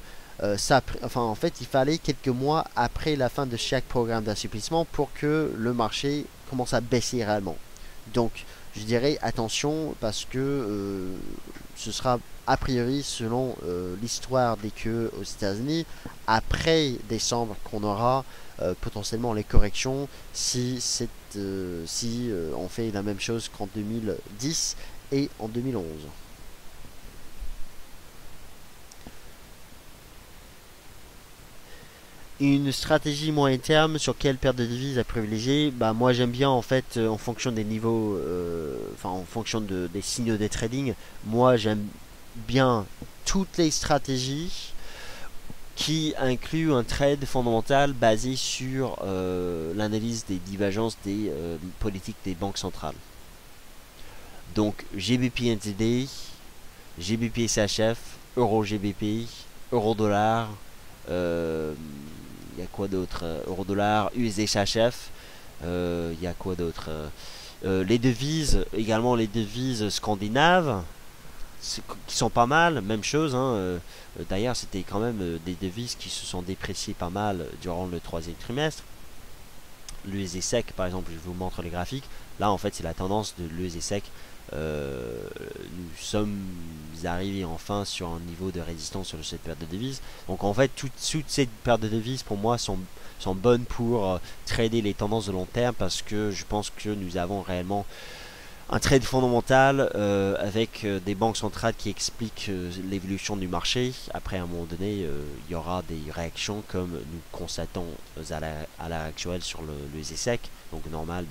en fait, il fallait quelques mois après la fin de chaque programme d'assouplissement pour que le marché commence à baisser réellement. Donc, je dirais attention parce que ce sera a priori, selon l'histoire des QE aux États-Unis, après décembre qu'on aura potentiellement les corrections si on fait la même chose qu'en 2010 et en 2011. Une stratégie moyen terme sur quelle paire de devises à privilégier? Bah moi j'aime bien en fait en fonction des niveaux, en fonction des signaux des trading. Moi j'aime bien toutes les stratégies qui inclut un trade fondamental basé sur l'analyse des divergences des politiques des banques centrales. Donc GBP NZD, GBP CHF, Euro GBP, Euro dollar, il y a quoi d'autre, Euro dollar, USD CHF, il y a quoi d'autre, les devises, également les devises scandinaves qui sont pas mal, même chose hein, d'ailleurs c'était quand même des devises qui se sont dépréciées pas mal durant le troisième trimestre. l'USD SEC, par exemple, je vous montre les graphiques. Là, en fait, c'est la tendance de l'USD SEC. Nous sommes arrivés enfin sur un niveau de résistance sur cette paire de devises. Donc, en fait, toutes ces paires de devises, pour moi, sont bonnes pour trader les tendances de long terme, parce que je pense que nous avons réellement un trade fondamental avec des banques centrales qui expliquent l'évolution du marché. Après, à un moment donné, il y aura des réactions comme nous constatons à l'heure actuelle sur le SEC. Donc normal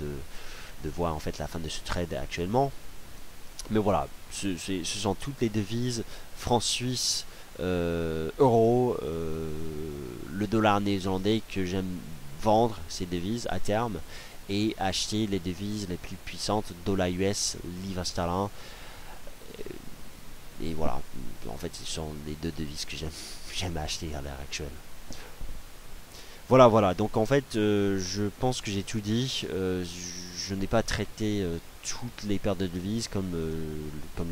de voir en fait la fin de ce trade actuellement. Mais voilà, ce sont toutes les devises, francs suisses, euro, le dollar néerlandais, que j'aime vendre ces devises à terme et acheter les devises les plus puissantes, dollar US, livre sterling. Et voilà, en fait ce sont les deux devises que j'aime acheter à l'heure actuelle. Voilà, donc en fait je pense que j'ai tout dit. Je n'ai pas traité toutes les paires de devises comme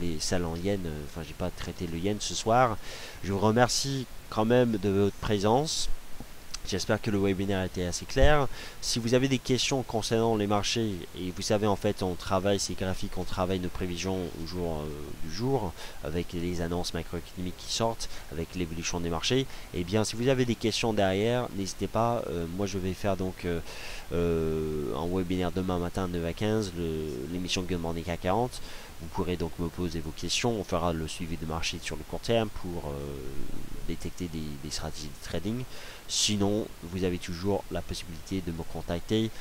les celles en yen. Enfin, j'ai pas traité le yen ce soir. Je vous remercie quand même de votre présence. J'espère que le webinaire a été assez clair. Si vous avez des questions concernant les marchés, et vous savez, en fait, on travaille ces graphiques, on travaille nos prévisions au jour du jour, avec les annonces macroéconomiques qui sortent, avec l'évolution des marchés. Et bien, si vous avez des questions derrière, n'hésitez pas. Moi, je vais faire donc un webinaire demain matin 9 à 15, l'émission Good Morning CAC 40. Vous pourrez donc me poser vos questions. On fera le suivi de marché sur le court terme pour détecter des stratégies de trading. Sinon, vous avez toujours la possibilité de me contacter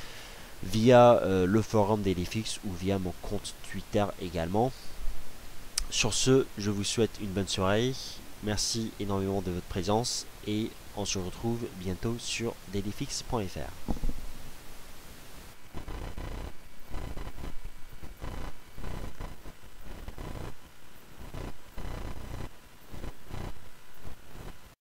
via le forum d'Edifix ou via mon compte Twitter également. Sur ce, je vous souhaite une bonne soirée. Merci énormément de votre présence et on se retrouve bientôt sur dedifix.fr.